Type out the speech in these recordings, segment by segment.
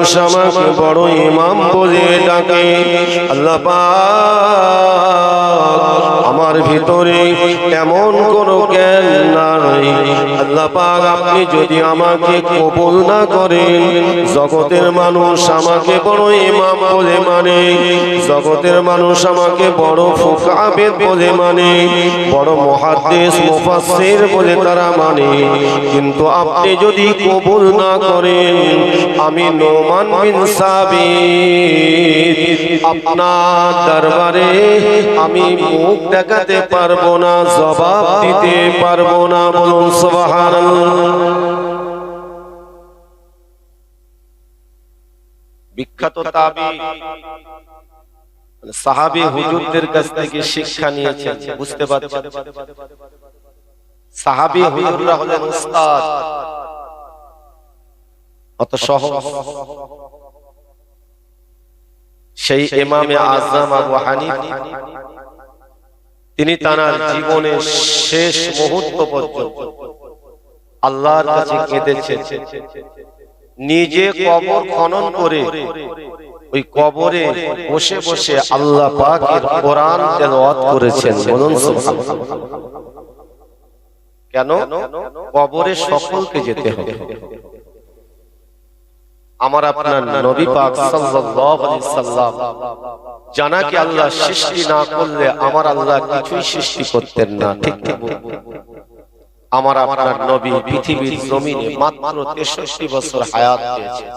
মানুষ আমাকে বড় ইমাম বলে ডাকে। আল্লাহ পাক আমার ভিতরে এমন কোনো জ্ঞান নাই। আল্লাহ পাক আপনি যদি আমাকে কবুল না করেন, জগতের মানুষ আমাকে বড় ইমাম বলে মানে, জগতের মানুষ আমাকে বড় ফুকাহাবেদ বলে মানে, বড় মুহাদ্দিস মুফাসসির বলে তারা মানে, কিন্তু আপনি যদি কবুল না করেন, আমি নোমান বিন সাবিত আপনার দরবারে আমি মুখ দেখাতে পারবো না, জবাব দিতে পারবো না। বলুন সুবহানাল্লাহ। বিখ্যাত তাবী সাহাবী হুজুরদের কাছ থেকে শিক্ষা নিয়েছেন, বুঝতে পারছেন? সাহাবী হুজুররা হলেন উস্তাদ, অত সহজ। সেই ইমামে আযম আবু হানিফা তিনি তার জীবনের শেষ মুহূর্ত পর্যন্ত আল্লাহর কাছে কেঁদেছেন। নিজে কবর খনন করে ওই কবরে বসে বসে আল্লাহ পাকের কোরআন তেলাওয়াত করেছেন। বলুন সুবহানাল্লাহ। কেন? কবরে সকলকে যেতে হবে। আমার আপনার নবী পাক সাল্লাল্লাহু আলাইহি সাল্লাম জানা কি আল্লাহ সৃষ্টি না করলে আমার আল্লাহ কিছুই সৃষ্টি করতেন না, ঠিক ঠিক? আমার আপনার নবী পৃথিবীর জমিনে মাত্র 63 বছর হায়াত পেয়েছেন।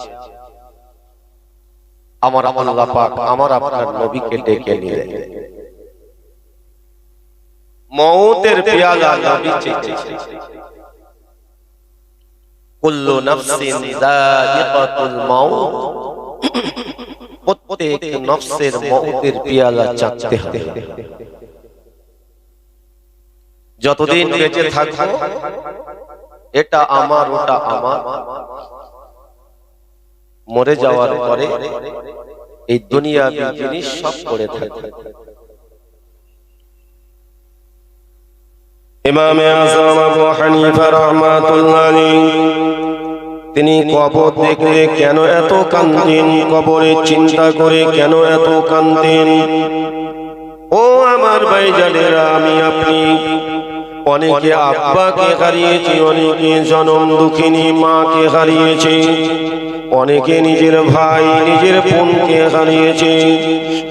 আমার আল্লাহ পাক আমার আপনার নবীকে ডেকে নিলেন, মওতের পেয়ালা নবী চেয়েছেন। কুল্লু নাফসিন যায়িকাতুল মাউত, প্রত্যেক নফসের মওতের পেয়ালা চাখতে হবে। যতদিন বেঁচে থাকবো এটা আমার ওটা আমার, মরে যাওয়ার পরে এই দুনিয়াবি জিনিস সব পড়ে থাকবে। ইমামে আযম আবু হানিফা রাহমাতুল্লাহ আলাইহি তিনি কবর দেখলে কেন এত কাঁদেন, কবরের চিন্তা করে কেন এত কাঁদেন? ও আমার ভাইজানেরা, আমি আপনি অনেকে আব্বাকে হারিয়েছি, অনেকে জনম দুঃখিনী মাকে হারিয়েছে, অনেকে নিজের ভাই নিজের বোনকে হারিয়েছে,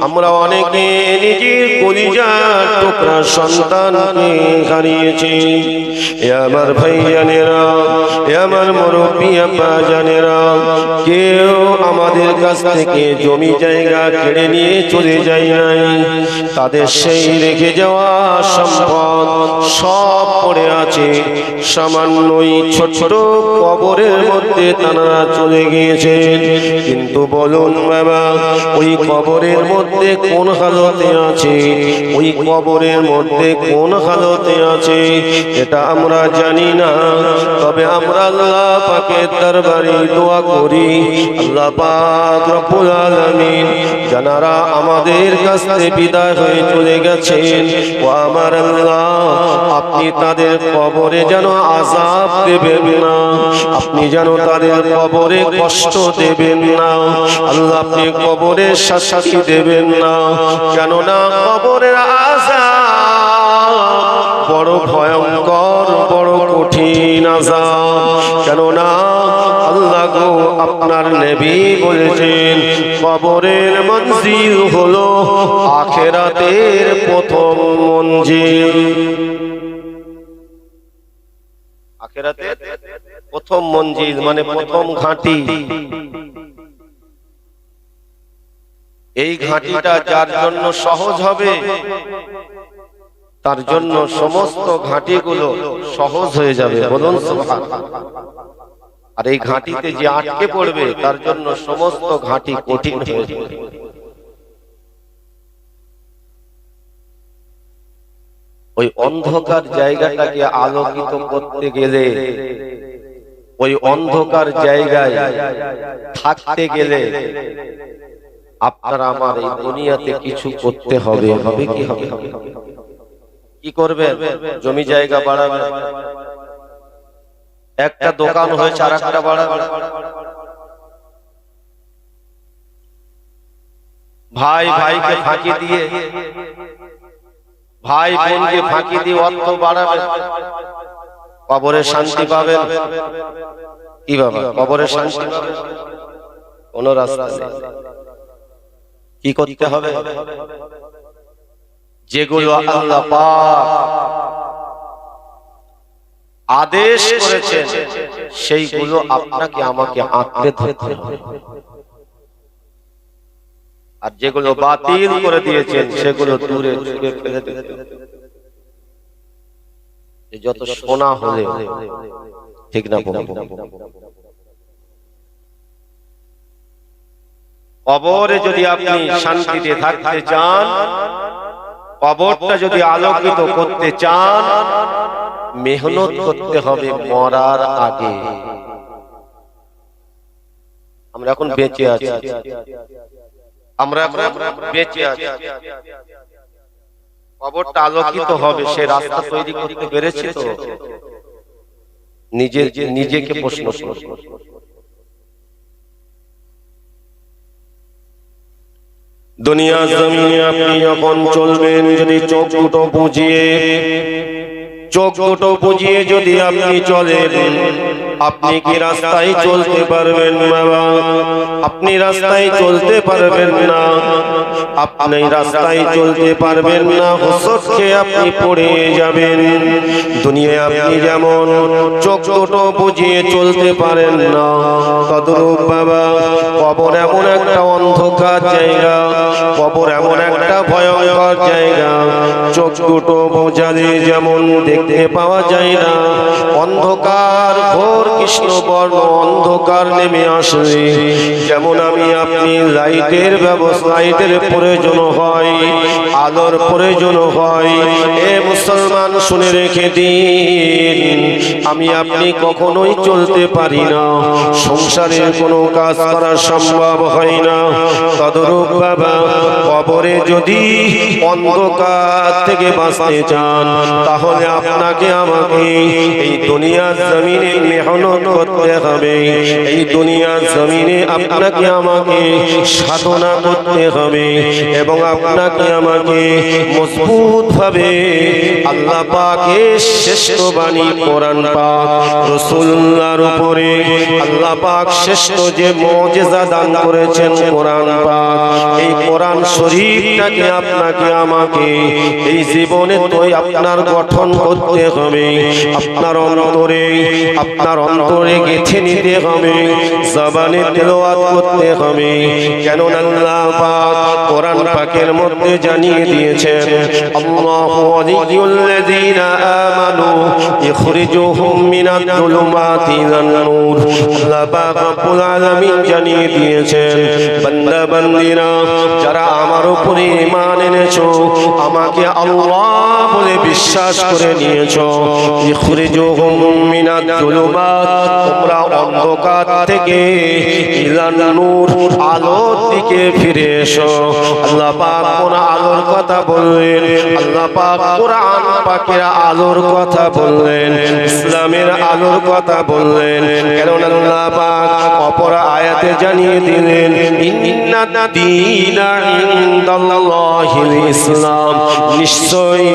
আমরা অনেকে নিজের কলিজার টুকরা সন্তানকে হারিয়েছি। এ আমার ভাইজানেরা, এ আমার মুরব্বি আব্বা জানেরা, কেউ আমাদের কাছ থেকে জমি জায়গা কেড়ে নিয়ে চলে যায় নাই। তাদের সেই রেখে যাওয়া সম্পদ সব পড়ে আছে, সামান্যই ছোট কবরের মধ্যে তারা চলে গিয়েছেন। কিন্তু বলুন বাবা, ওই কবরের মধ্যে কোন হালতে আছে, ওই কবরের মধ্যে কোন হালতে আছে এটা আমরা জানি না। তবে আমরা আল্লাহ পাকের দরবারে দোয়া করি, আল্লাহ পাক রব্বুল আলামিন যারা আমাদের কাছ থেকে বিদায় হয়ে চলে গেছেন, ও আমার আল্লাহ আপনি তাদের কবরে যেন আযাব দেবেন না, আপনি যেন তাদের কবরে কষ্ট দেবেন না, আল্লাহ আপনি কবরে শাস্তি দেবেন না। কেননা কবরের আযাব বড় ভয়ঙ্কর, বড় কঠিন আযাব। কেননা আল্লাহ গো আপনার নবী বলেছেন, কবরের মঞ্জিল হলো আখিরাতের প্রথম মঞ্জিল। আখিরাতের প্রথম মঞ্জিল মানে প্রথম ঘাঁটি। এই ঘাঁটিটা যার জন্য সহজ হবে, তার জন্য সমস্ত ঘাঁটিগুলো সহজ হয়ে যাবে। বলুন সুবহানাল্লাহ। আর এই ঘাঁটিতে যে আটকে পড়বে, তার জন্য সমস্ত ঘাঁটি কঠিন হয়ে যাবে। ওই অন্ধকার জায়গাটাকে আলোকিত করতে গেলে, ওই অন্ধকার জায়গায় থাকতে গেলে আপনার আমার এই দুনিয়াতে কিছু করতে হবে। হবে কি হবে? কি করবে? জমি জায়গা বাড়াবে, একটা দোকান হয়েছে আর একটা বাড়াবে, ভাই ভাইকে ফাঁকি দিয়ে, ভাই বোনকে ফাঁকি দিয়ে অর্থ বাড়াবে, কবরে শান্তি পাবেন কি বাবা? কবরে শান্তি পাবেন? কোন রাস্তা নেই। কি করতে হবে? যেগুলো আল্লাহ পাক আদেশ করেছেন সেইগুলো আপনাকে আমাকে আঁকড়ে ধরতে হবে, আর যেগুলো বাতিল করে দিয়েছেন সেগুলো দূরে ছুঁড়ে ফেলে দিতে হবে। যত সোনা হলে ঠিক না কবরে যদি আপনি শান্তিতে থাকতে চান, কবরটা যদি আলোকিত করতে চান, মেহনত করতে হবে মরার আগে। আমরা এখন বেঁচে আছি, আমরা এখন বেঁচে আছি, কবরটা আলোকিত হবে, সে রাস্তা তৈরি করতে পেরেছি তো? নিজেকে প্রশ্ন করুন। দুনিয়া জমিনে আপনি যখন চলবেন, যদি চোখ দুটো বুঝিয়ে যদি আপনি চলেন, আপনি কি রাস্তায় চলতে পারবেন বাবা? আপনি রাস্তায় চলতে পারবেন না, আপনি রাস্তায় চলতে পারবেন না, হোঁচট খেয়ে আপনি পড়ে যাবেন। দুনিয়ায় আপনি যেমন চোখ দুটো বুঝিয়ে চলতে পারেন না, তদ্রূপ বাবা কবর এমন একটা অন্ধকার জায়গা, কবর এমন একটা ভয়ঙ্কর জায়গা, চোখ দুটো বোঝালে যেমন দেখতে পাওয়া যায় না, অন্ধকার ঘোর কৃষ্ণবর্ণ অন্ধকার নেমে আসলে যেমন আমি আপনি লাইটের ব্যবস্থা, লাইটের প্রয়োজন হয়, আলোর প্রয়োজন হয়। এ মুসলমান শুনে রেখে দিন, আমি আপনি কখনোই চলতে পারি না, সংসারের কোনো কাজ করা সম্ভব হয় না। তদরূপ বাবা কবরে যদি অন্ধকার থেকে বাঁচতে চান, তাহলে আপনাকে আমাকে এই দুনিয়ার জমিনে মেহনত করতে হবে, এই দুনিয়ার জমিনে আপনাকে আমাকে সাধনা করতে হবে, এবং আপনাকে আমাকে মজবুত ভাবে আল্লাহ পাকের শ্রেষ্ঠ বাণী কোরআন পাক, রাসূলুল্লাহর উপরে আল্লাহ পাক শ্রেষ্ঠ যে মুজিজা দান করেছেন কোরআন পাক, এই কোরআন শরীফটাকে আপনাকে আমাকে এই জীবনে তো আপনার গঠন করতে হবে, আপনার অন্তরে গেঁথে নিতে হবে, জবানে তেলাওয়াত করতে হবে। কেন আল্লাহ পাক কোরআন পাকের মধ্যে জানিয়ে দিয়েছেন, আল্লাহু ওয়ালিয়ুল্লাযীনা আমানু ইখরিজুহুম মিনাজ যুলুমাতি ইলান নূর। আল্লাহ পাক রব্বুল আলামিন জানিয়ে দিয়েছেন, বান্দা বান্দীরা যারা আমার উপরে ঈমান এনেছো, আমাকে আল্লাহ বলে বিশ্বাস করে নিয়েছো, ইখরিজুহুম মিনাজ যুলুমাত, তোমরা অন্ধকার থেকে ইলান নূর আলোর দিকে ফিরে এসো। আল্লাহ পাক কোন আলোর কথা বললেন? আল্লাহ পাক কোরআন পাকের আলোর কথা বললেন, ইসলামের আলোর কথা বললেন। কেন আল্লাহ পাক অপর আয়াতে জানিয়ে দিলেন, ইন্নাদ দীনা ইনদাল্লাহিল ইসলাম, নিশ্চয়ই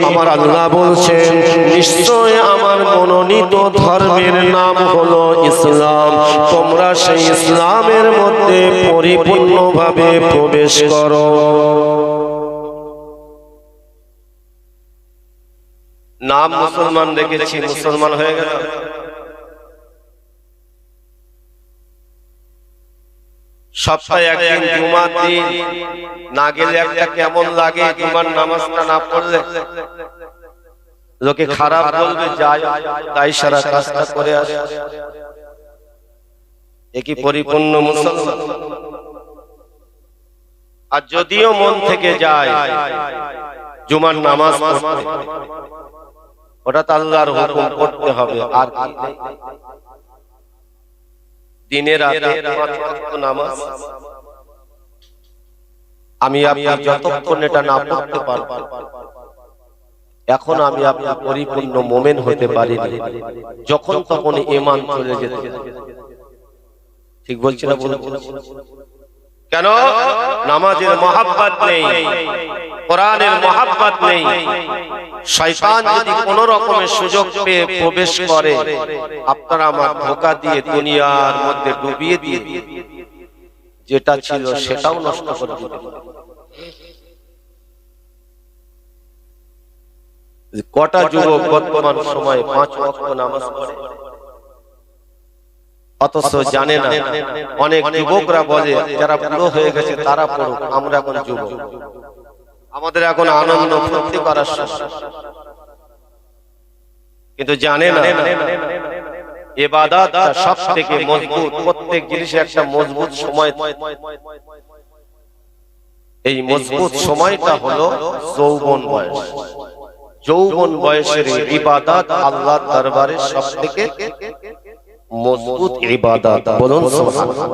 আমার আল্লাহ বলছেন, নিশ্চয় আমার মনোনীত ধর্মের নাম হলো ইসলাম, তোমরা সেই ইসলামের মধ্যে পরিপূর্ণভাবে প্রবেশ করো। নাম মুসলমান রেখেছি, মুসলমান হয়ে গেল? সপ্তাহে একদিন জুমার দিন না গেলে একটা কেমন লাগে, জুমার নামাজটা না পড়লে লোকে খারাপ বলবে, তাই সারা কাজটা করে আসে। একই পরিপূর্ণ মুসলমান? আর যদিও মন থেকে যায় জুমার নামাজ পড়তে, ওটা তো আল্লাহর হুকুম করতে হবে। আর দিনের রাতে নামাজ আমি আপনি যতক্ষণ এটা না পড়তে পারবো, এখন আমি আপনি পরিপূর্ণ মুমিন হতে পারি না, যখন তখন ঈমান চলে যেতে। ঠিক বলছি না? বলুন কেন? নামাজের মহাব্বত নেই, কোরআনের মহাব্বত নেই। শয়তান যদি কোন রকমের সুযোগ পেয়ে প্রবেশ করে, আপনারা আমার ধোঁকা দিয়ে দুনিয়ার মধ্যে ডুবিয়ে দিয়ে যেটা ছিল সেটাও নষ্ট করে দিতে পারে। কটা যুবক বর্তমান সময়ে 5 ওয়াক্ত নামাজ পড়ে, অথচ জানে না। অনেক যুবকরা বলে যারা বুড়ো হয়ে গেছে তারা পড়ুক, আমরা এখন যুবক, আমাদের এখন আনন্দ ফুর্তি করার সময়। কিন্তু জানে না ইবাদতটা সবথেকে মজবুত, প্রত্যেক জিনিসে একটা মজবুত সময়। এই মজবুত সময়টা হলো যৌবন বয়স। যৌবন বয়সের ইবাদত আল্লাহর দরবারে সবথেকে মজবুত ইবাদত। বলুন সুবহানাল্লাহ।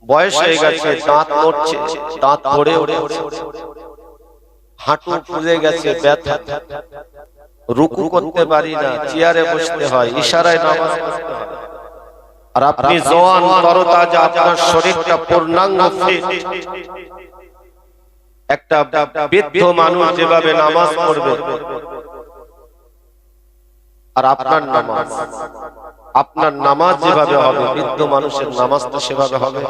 বয়স হয়ে গেছে, দাঁত নড়ছে, দাঁত পড়ে উঠেছে, হাঁটু ফুলে গেছে, ব্যথা, রুকু করতে পারি না, চেয়ারে বসতে হয়, ইশারায় নামাজ পড়তে হয়। আর আপনি জওয়ান তরতাজা, আপনার শরীরটা পূর্ণাঙ্গ ফিট। একটা বৃদ্ধ মানুষ যেভাবে নামাজ পড়বে, আর আপনার নামাজ যেভাবে হবে, বৃদ্ধ মানুষের নামাজটা সেভাবে হবে।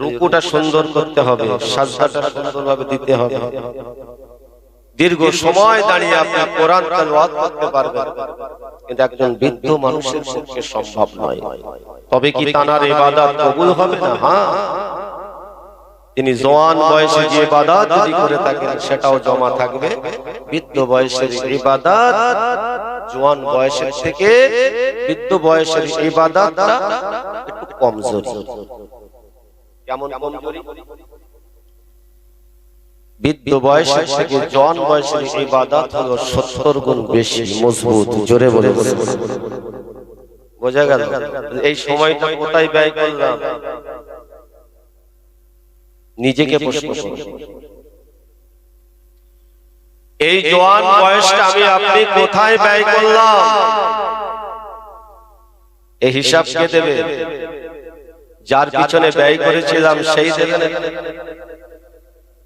রুকুটা সুন্দর করতে হবে, সাজদাটা সুন্দরভাবে দিতে হবে। দীর্ঘ সময় দাঁড়িয়ে আপনি কোরআন তেলাওয়াত করতে পারবেন, কিন্তু একজন বৃদ্ধ মানুষের পক্ষে সম্ভব নয়। তবে কি তার ইবাদত কবুল হবে না? হ্যাঁ, তিনি জওয়ান বয়সে যে ইবাদত যদি করে থাকেন সেটাও জমা থাকবে। বৃদ্ধ বয়সের ইবাদত জওয়ান বয়সের থেকে বৃদ্ধ বয়সের ইবাদতটা একটু কমজোরি। কেমন কমজোরি? বৃদ্ধ বয়সের থেকে জওয়ান বয়সের ইবাদত হলো 70 গুণ বেশি মজবুত। জোরে বলে বোঝা গেল? এই সময়টা কোথায় ব্যয় করলাম? নিজেকে প্রশ্ন করুন। এই জওয়ান বয়সটা আমি আপনি কোথায় ব্যয় করলাম? এই হিসাব কে দেবে? যার পিছনে ব্যয় করেছিলাম সেই দেবে না?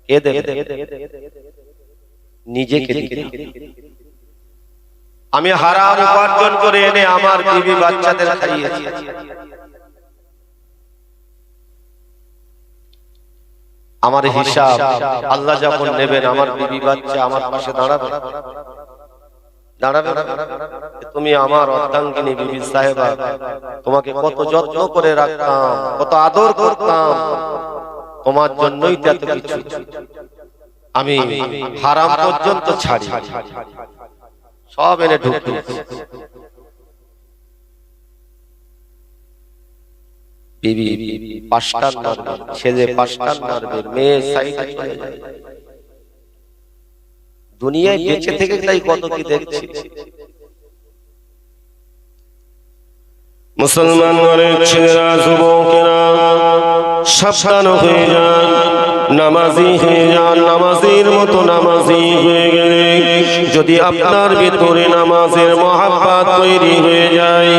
কে দেবে? নিজেকে দিতে। আমি হারাম উপার্জন করে এনে আমার বিবি বাচ্চাদের খাইয়েছি। আমার হিসাব আল্লাহ যখন নেবেন, আমার বিবি বাচ্চা আমার পাশে দাঁড়াবে দাঁড়াবে। তুমি আমার অর্ধাঙ্গিনী বিবি সাহেবা, তোমাকে কত যত্ন করে রাখতাম, কত আদর করতাম, তোমার জন্যই তো এত কিছু। আমি হারাম পর্যন্ত ছাড়ি, সব এনে ঢুকি। বিবি 5টা মারবে, ছেলে 5টা মারবে, মেয়ে সাইডে চলে যায়। দুনিয়ায় বেঁচে থেকে তাই কত কি দেখছি। মুসলমান ঘরের ছেলেরা, যুবকেরা সাবধান হয়ে যান, নামাজি হয়ে যান। নামাজের মতো নামাজি হয়ে গেলে যদি আপনার ভিতরে নামাজের মহাব্বত তৈরি হয়ে যায়,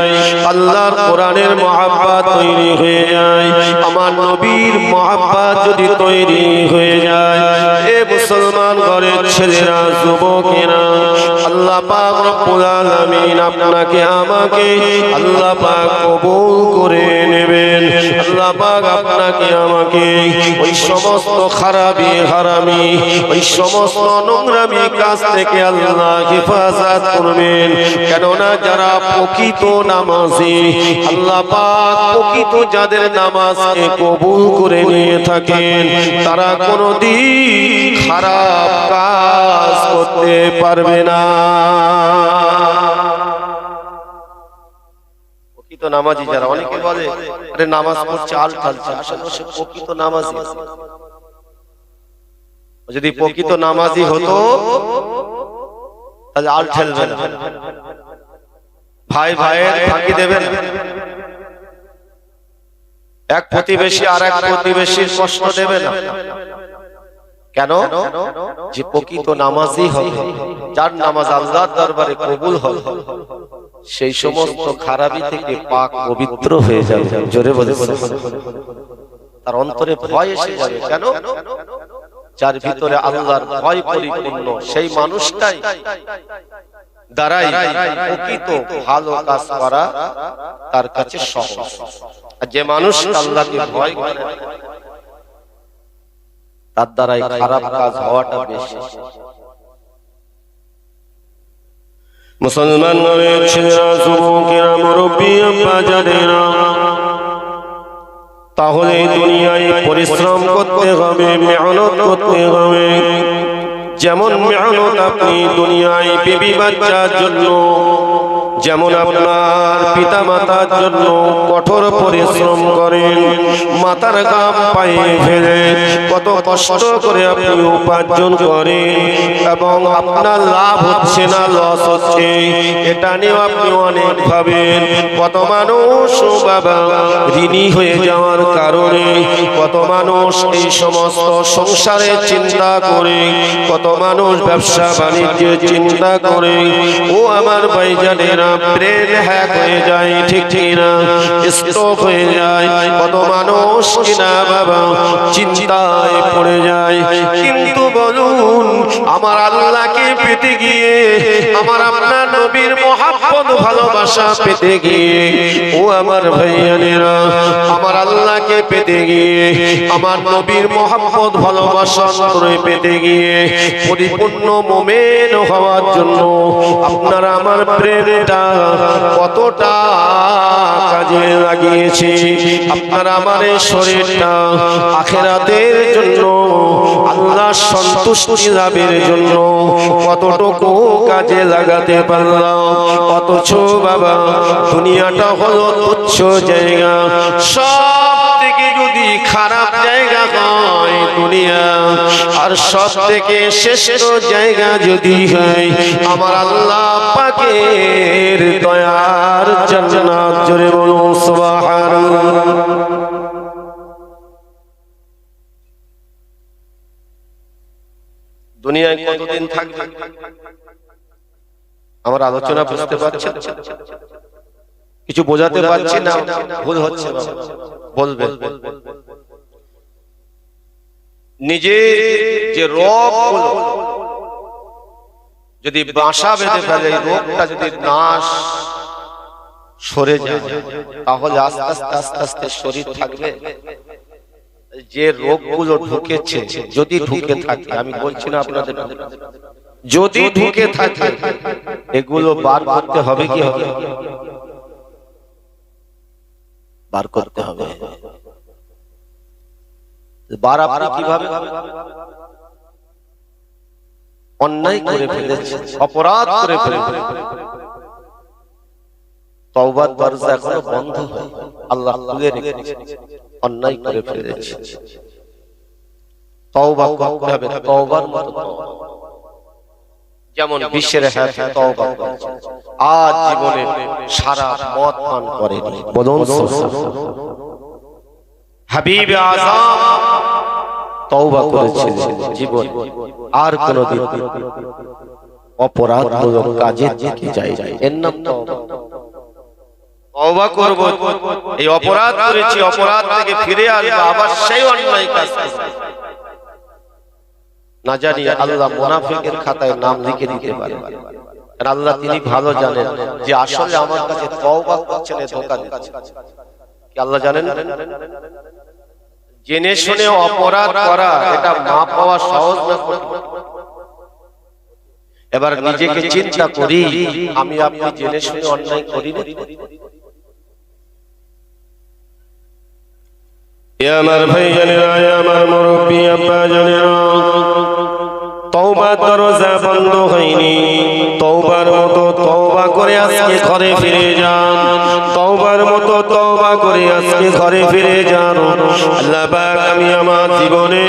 আল্লাহর কোরআনের মহাব্বত তৈরি হয়ে যায়, আমার নবীর মহাব্বত যদি তৈরি হয়ে যায়, এ মুসলমান ঘরের ছেলেরা, যুবকেরা, আল্লাহ পাক রব্বুল আলামিন আপনাকে আমাকে আল্লাহ পাক কবুল করে নেবেন। আল্লাহ পাক আপনাকে আমাকে ওই সমস্ত খারাপি হারামি, ওই সমস্ত নোংরামি কাজ থেকে আল্লাহ হেফাজত করবেন। কেননা যারা প্রকৃত নামাজি, আল্লাহ পাক প্রকৃত যাদের নামাজকে কবুল করে নিয়ে থাকেন, তারা কোনোদিন খারাপ কাজ করতে পারবে না। প্রকৃত নামাজি যারা, অনেকে বলে আরে নামাজ পড়ছে আল ঠালছে, আসলে সে প্রকৃত নামাজি। যদি প্রকৃত নামাজি হতো তাহলে আল ঠেলবে না, ভাই ভাইয়ের ফাঁকি দেবে না, এক প্রতিবেশী আর এক প্রতিবেশীর কষ্ট দেবে না। কেন? যে প্রকৃত নামাজি হবে, যার নামাজ আল্লাহর দরবারে কবুল হবে, সেই সমস্ত খারাপি থেকে পাক পবিত্র হয়ে যাবে। জোরে বলে তার অন্তরে ভয় এসে যাবে। কেন? যার ভিতরে আল্লাহর ভয় পরিপূর্ণ, সেই মানুষটাই দ্বারাই প্রকৃত ভালো কাজ করা তার কাছে সহজ। আর যে মানুষ আল্লাহকে ভয় করে তার দ্বারাই খারাপ কাজ হওয়াটা বেশি। মুসলমান ছেলেরা, যুবকেরা, মুরব্বী, আব্বা জানেরা, তাহলে দুনিয়ায় পরিশ্রম করতে হবে, মেহনত করতে হবে। যেমন মেহনত আপনি দুনিয়ায় বিবি বাচ্চার জন্য, যেমন আপনার পিতা মাতার জন্য কঠোর পরিশ্রম করেন, মাথার ঘাম পায়ে ফেলে কত কষ্ট করে আপনি উপার্জন করেন এবং আপনার লাভ হচ্ছে না লস হচ্ছে, এটা নিয়ে আপনি অনেক ভাবেন। কত মানুষ বাবা ঋণী হয়ে যাওয়ার কারণে, কত মানুষ এই সমস্ত সংসারের চিন্তা করে, কত মানুষ ব্যবসা বাণিজ্যের চিন্তা করে, ও আমার ভাইজানেরা, ব্রেন হ্যাক হয়ে যায়, ঠিক না? স্ট্রোক হয়ে যায়। কত মানুষ কিনা বাবা চিন্তায় পড়ে যায়। কিন্তু বলুন, আমার আল্লাহকে পেতে গিয়ে, আমার আপনার নবীর মহব্বত ভালোবাসা পেতে গিয়ে, ও আমার ভাইয়ানেরা, আমার আল্লাহকে পেতে গিয়ে, আমার নবীর মহব্বত ভালোবাসা অন্তরে পেতে গিয়ে পরিপূর্ণ মুমিন হওয়ার জন্য আপনারা আমার ব্রেনটা কতটা কাজে লাগিয়েছি, আপনারা আমার এই শরীরটা আখিরাতের জন্য, আল্লাহর সন্তুষ্টি লাভের জন্য কতটুকু কাজে লাগাতে পারলাম। অথচ বাবা দুনিয়াটা হলো তুচ্ছ জায়গা। সব থেকে যদি খারাপ জায়গা হয় দুনিয়া, আর সব থেকে শ্রেষ্ঠ জায়গা যদি হয় আমার আল্লাহ পাকের দয়ার জান্নাত। জোরে বলুন সুবহানাল্লাহ। দুনিয়ায় কতদিন থাকবে? আমার আলোচনা বুঝতে পারছেন? কিছু বোঝাতে পারছি না? ভুল হচ্ছে বলবেন। নিজে যে রোগ যদি বাসা বেঁধে ফেলে, রোগটা যদি নাশ সরে যায়, তাহলে আস্তে আস্তে আস্তে আস্তে শরীর থাকবে। যে রোগগুলো ঢুকেছে, যদি ঢুকে থাকে, আমি বলছি না আপনাদের, যদি ঢুকে থাকে এগুলো বার করতে হবে। কি হবে? বার করতে হবে। বার আপনি কিভাবে? অন্যায় করে ফেলেছে, অপরাধ করে ফেলেছে, তওবার দরজা এখনো বন্ধ হয়, আল্লাহ খুলে রেখেছে। অন্যায় করে ফেলেছে, তওবা করতে হবে, তওবার মতো। যেমন বিশ্বের হাতে তওবা করেছে, আজ জীবনে সারা মদ পান করেনি। বলুন হাবিব আযম তওবা করেছিলেন জীবন, আর কোনদিন অপরাধমূলক কাজে যেতে যায়। এর নাম তওবা করব, এই অপরাধ করেছি, অপরাধ থেকে ফিরে আসবো, আবার সেই অন্যায় কাজ করব। না জানি আল্লাহ মুনাফিকের খাতায় নাম লিখে দিতে পারে। আর আল্লাহ তিনি ভালো জানেন যে আসলে আমার কাছে তওবা করছেন, ধোঁকা দিচ্ছেন। কি আল্লাহ জানেন? জেনে শুনে অপরাধ করা এটা মাপ পাওয়া সহজ না। এবার নিজেকে চিন্তা করি, আমি আপনি জেনে শুনে অন্যায় করি না? আমার ভাইজানেরা, আমার মুরব্বী আব্বা জানেরা, তওবার দরজা বন্ধ হয়নি। তওবার মতো তওবা করে আজকে ঘরে ফিরে যান, তওবার মতো তওবা করে আজকে ঘরে ফিরে যান। আল্লাহ পাক, আমি আমার জীবনে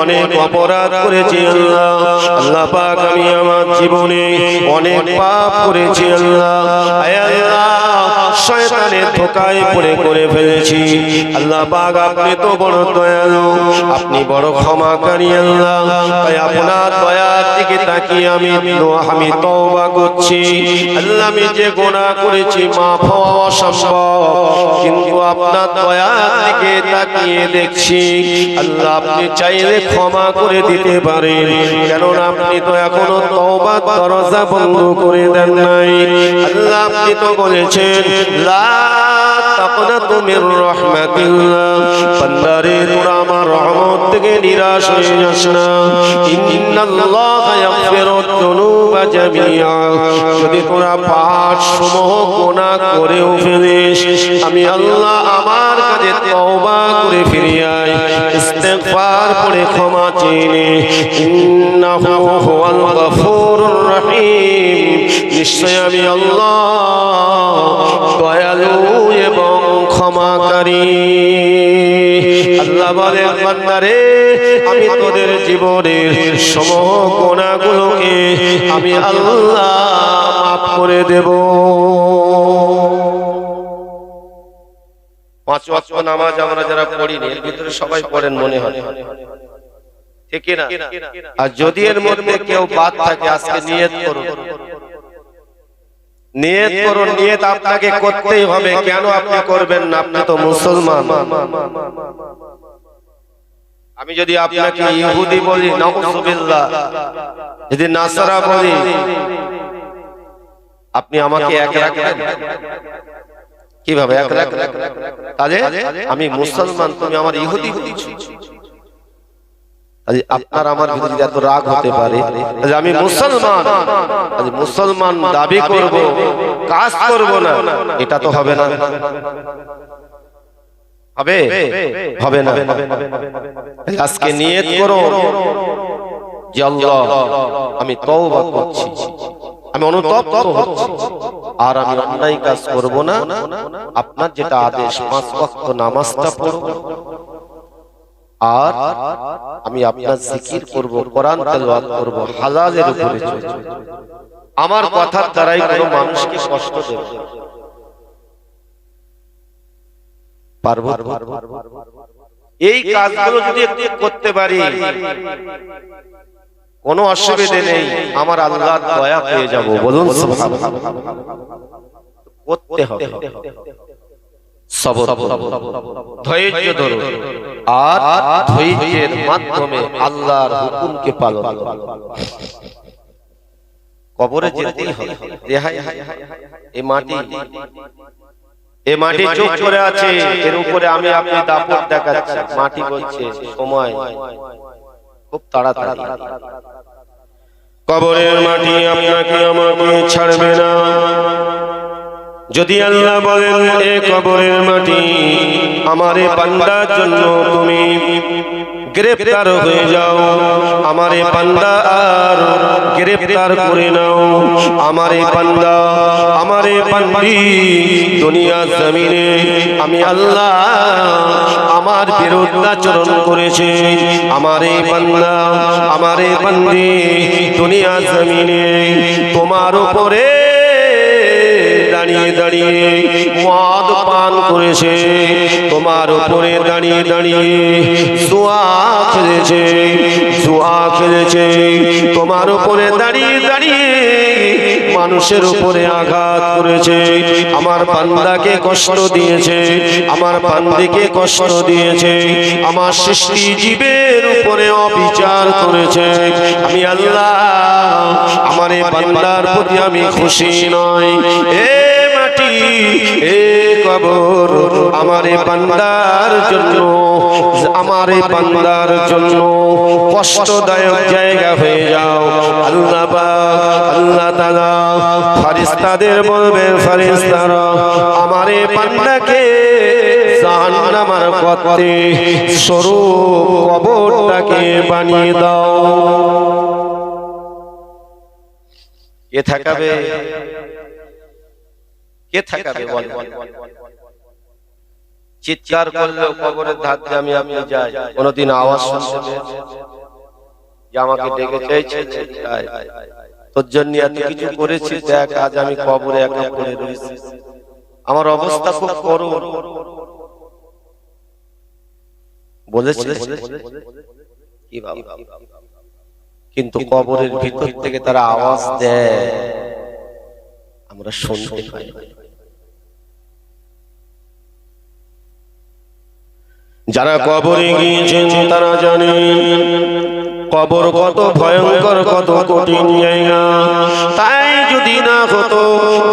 অনেক অপরাধ করেছি আল্লাহ। আল্লাহ পাক, আমি আমার জীবনে অনেক পাপ করেছি আল্লাহ। আয় আল্লাহ, শয়তানের ধোঁকায় পড়ে করে ফেলেছি। আল্লাহ পাক আপনি তো বড় দয়ালু, আপনি বড় ক্ষমাকারী আল্লাহ। তাই আপনার দয়ার দিকে তাকিয়ে আমি তওবা করছি। আল্লাহ আমি যে গুনাহ করেছি মাফ হওয়া অসম্ভব, কিন্তু আপনার দয়ার দিকে তাকিয়ে দেখছি আল্লাহ আপনি চাইলে ক্ষমা করে দিতে পারেন, কেননা আপনি তো এখনো তওবার দরজা বন্ধ করে দেন নাই। আল্লাহ আপনি তো বলেছেন লা তাকনাতু মির রাহমাতিল্লাহ, বান্দারে তোরা আমার রহমত থেকে নিরাশ হয়ে যাস না। ইন্নাল্লাহা ইয়াগফিরুয যুনুবা জামিআ, যদি তোরা পাপ সমূহ গুনাহ করেও ফেলিস আমি আল্লাহ আমার কাছে তওবা করে ফিরে আয়, ইস্তিগফার করে ক্ষমা চেয়ে নে। ইন্নাহু হুয়াল গফুরুর রহিম, নিশ্চয় আমি আল্লাহ দয়ালু এবং ক্ষমাকারী। আল্লাহ বলেন বান্দারে আমি তোদের জীবনের সমূহ গুনাহগুলোকে আমি আল্লাহ মাফ করে দেব। পাঁচ ওয়াক্ত নামাজ আমরা যারা পড়ি এর ভিতরে সবাই পড়েন মনে হয়, ঠিক না? আর যদি এর মধ্যে কেউ বাদ থাকে আজকে নিয়ত করুন, নিয়ত করুন। নিয়ত আপনাকে করতেই হবে। কেন আপনি করবেন না? আপনি তো মুসলমান। আমি যদি আপনাকে ইহুদি বলি নাউযুবিল্লাহ, যদি নাসারা বলি, আপনি আমাকে এক রাখবেন? কিভাবে এক রাখবেন? তাহলে আমি মুসলমান, তুমি আমার ইহুদি বলছো। আপনার আমার যদি এত রাগ হতে পারে, আমি মুসলমান, মুসলমান দাবি করব, কাজ করব না, এটা তো হবে না। হবে হবে না। আজকে নিয়ত করো যে আল্লাহ আমি তওবা করছি, আমি অনুতপ্ত হচ্ছি, আর আমি অন্যায় কাজ করব না। আপনার যেটা আদেশ পাঁচ ওয়াক্ত নামাজটা পড়ব, আর আমি আপনার জিকির করব, কোরআন তেলাওয়াত করব, হালালের উপরে চলব। আমার কথার দ্বারাই কোনো মানুষকে কষ্ট দেব পারবো? এই কাজগুলো যদি একটু করতে পারি কোনো অসুবিধা নেই, আমার আল্লাহর দয়া পেয়ে যাব। বলুন সুবহানাল্লাহ। করতে হবে, সবর করো, ধৈর্য ধরো, আর ধৈর্যের মাধ্যমে আল্লাহর হুকুমকে পালন করো। কবরে যেতেই হবে। এই মাটি চুপ করে আছে, এর উপরে আমি আপনি দাপট দেখাচ্ছি, মাটি বলছে সময় খুব তাড়াতাড়ি। কবরের মাটি আপনাকে আমাকে ছাড়বে না। যদি আল্লাহ বলেন এ কবরের মাটি আমার এই বান্দার জন্য তুমি গ্রেফতার হয়ে যাও, আমার এই বান্দা আর গ্রেফতার করে নাও, আমার এই বান্দা আমার এই বান্দি দুনিয়া জমিনে আমি আল্লাহ আমার বিরুদ্ধাচরণ করেছে, আমার এই বান্দা আমার এই বান্দি দুনিয়া জমিনে তোমার উপরে দাঁড়িয়ে দাঁড়িয়ে মদ পান করেছে, তোমার উপরে দাঁড়িয়ে দাঁড়িয়ে জুয়া খেলেছে, তোমার উপরে দাঁড়িয়ে দাঁড়িয়ে মানুষের উপরে আঘাত করেছে, আমার বান্দাকে কষ্ট দিয়েছে, আমার বান্দিকে কষ্ট দিয়েছে, আমার সৃষ্টি জীবের উপরে অবিচার করেছে। আমি আল্লাহ আমার এই বান্দার প্রতি আমি খুশি নই। এ মাটি এ কবর আমার এই বান্দার জন্য, আমার এই বান্দার জন্য কষ্টদায়ক জায়গা হয়ে যাও। আল্লাহ আল্লাহ তাআলা ফেরেশতাদের বলবে, ফেরেশতারা আমার এই বান্দাকে জাহান্নামের গর্তে স্বরূপ কবরটাকে বানিয়ে দাও। কে থাকাবে? কে থাকাবে বল? চিৎকার করলেও কবরের ধার দিয়ে আমি আপনি যাই, কোনদিন আওয়াজ শুনতে পেয়েছি যে আমাকে ডেকে চাইছে তোর জন্য এত কিছু করেছি, দেখ আজ আমি কবরে একা পড়ে রয়েছি। আমার অবস্থা খুব করুণ বলেছে কি বাবা, কিন্তু কবরের ভিতর থেকে তারা আওয়াজ দেয়, আমরা শুনতে পাই। যারা কবরে গিয়েছেন তারা জানেন কবর কত ভয়ঙ্কর, কত কঠিন জায়গা। তাই যদি না হতো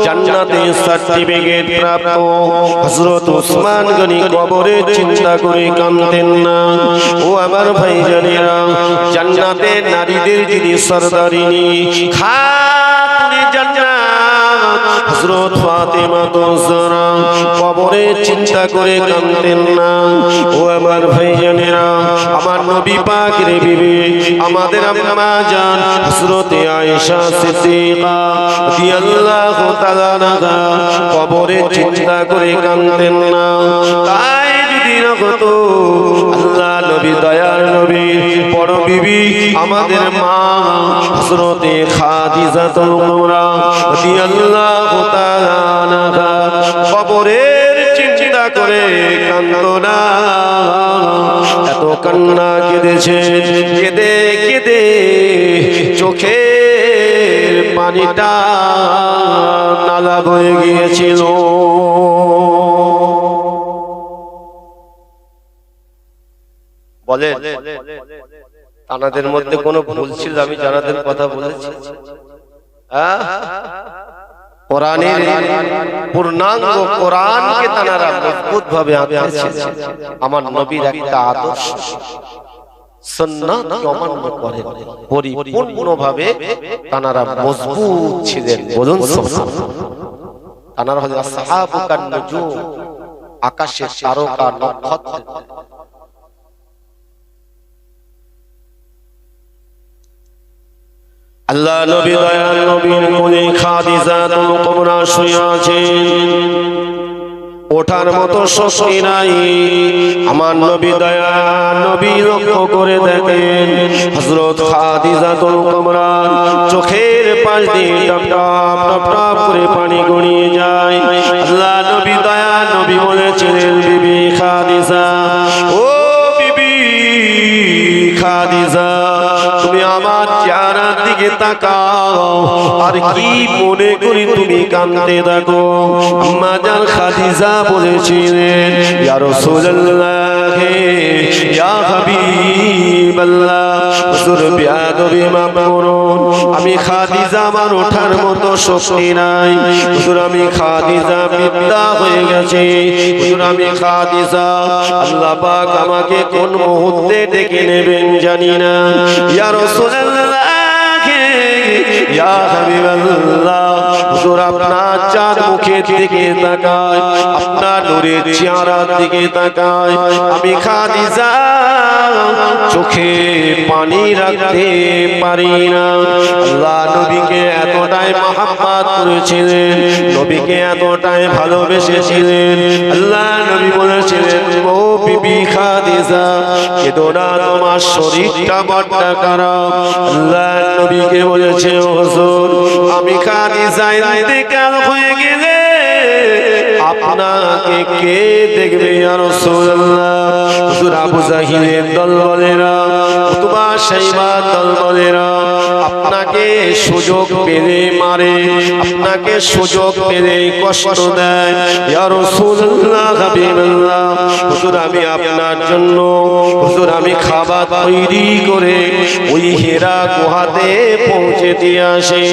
জান্নাতের সার্টিফিকেট প্রাপ্ত হযরত ওসমান গনি কবরের চিন্তা করে কাঁদতেন না। ও আমার ভাইজানেরা, জান্নাতের নারীদের যিনি সরদারিনী খাতুনে জান্নাত হযরত ফাতেমা তোজরা কবরের চিন্তা করে কাঁদতেন না। ও আমার ভাইজানেরা, আমার নবী পাকের বিবি আমাদের আম্মা জান হযরত আয়েশা সিদ্দিকা রাদিয়াল্লাহু তাআলা আনহা কবরের চিন্তা করে কাঁদতেন না। তাই যদি না হতো আল্লাহ নবী দয়ার নবী বড় বিবি আমাদের মা হযরত খাদিজাতুল কুবরা রাদিয়াল্লাহু তাআলা আনহা কবরের চিন্তা করে কাঁদতো না। এত কান্না কেঁদেছে, কেঁদে কেঁদে চোখের পানিটা নালা বয়ে গিয়েছিল। বলে তানাদের মধ্যে কোনো ভুল ছিল? আমি জানাদের কথা বলেছি। কোরআনের পূর্ণাঙ্গ কোরআনকে তানারা মজবুত ভাবে আঁকড়েছেন। আমার নবীর একটা আদর্শ সুন্নাত অমান্য করেন, পরিপূর্ণভাবে তানারা মজবুত ছিলেন। বলুন সুবহানাল্লাহ। তানারা হলেন আসহাবুকান নুজুম, আকাশের তারকা নক্ষত্র। আল্লাহ নবী দয়াল নবীর কোলে খাদিজাতুল কুবরা শুয়ে আছেন, ওঠার মতো শক্তি নাই। আমার নবী দয়াল নবী লক্ষ্য করে দেখেন হযরত খাদিজাতুল কুবরা চোখের পাশ দিয়ে টপ টপ টপ টপ করে পানি গড়িয়ে যায়। আল্লাহ নবী দয়াল নবী বলেছিলেন, বিবি খাদিজা, ও বিবি খাদিজা, তুমি আমার চেহারার দিকে তাকাও, আর কি মনে করি তুমি কাঁদতে থাকো। আম্মা জান খাদিজা বলেছিলেন, ইয়া রাসূলুল্লাহ, ইয়া হাবিবাল্লাহ, হুজুর বিয়াদবি মাফ করুন, আমি খাদিজা, আমার ওঠার মতো শক্তি নাই। হুজুর আমি খাদিজা বিদ্যা হয়ে গেছে। হুজুর আমি খাদিজা, আল্লাহ পাক আমাকে কোন মুহূর্তে ডেকে নেবেন জানি না। ইয়া রাসূলুল্লাহ, ইয়া হাবিবাল্লাহ, হুজুর আপনার চাঁদ মুখের দিকে তাকায়, আপনার নূরের চেহারার দিকে তাকায়, আমি খাদিজা চোখে পানি রাখতে পারি না। আল্লাহ নবীকে এতটাই মহব্বত করেছিলেন, নবীকে এতটাই ভালোবেসেছিলেন। আল্লাহ নবী বলেছিলেন, ও বিবি খাদিজা, কেঁদো না, তোমার শরীরটা বড্ড খারাপ। আল্লাহ নবীকে বলেছে, ও হুজুর, আমি খাদিজা ইন্তেকাল হয়ে গেলে আপনাকে কে দেখবে ইয়া রাসূলুল্লাহ? হুজুর আবু জাহিলের দলবলেরা, উতবা শাইবার দলবলেরা আপনাকে সুযোগ পেলে মারে, আপনাকে সুযোগ পেলে কষ্ট দেয়। ইয়া রাসূলুল্লাহ, হাবিবাল্লাহ, হুজুর আমি আপনার জন্য, হুজুর আমি খাবার তৈরি করে ওই হেরা গুহাতে পৌঁছে দিয়ে আসি।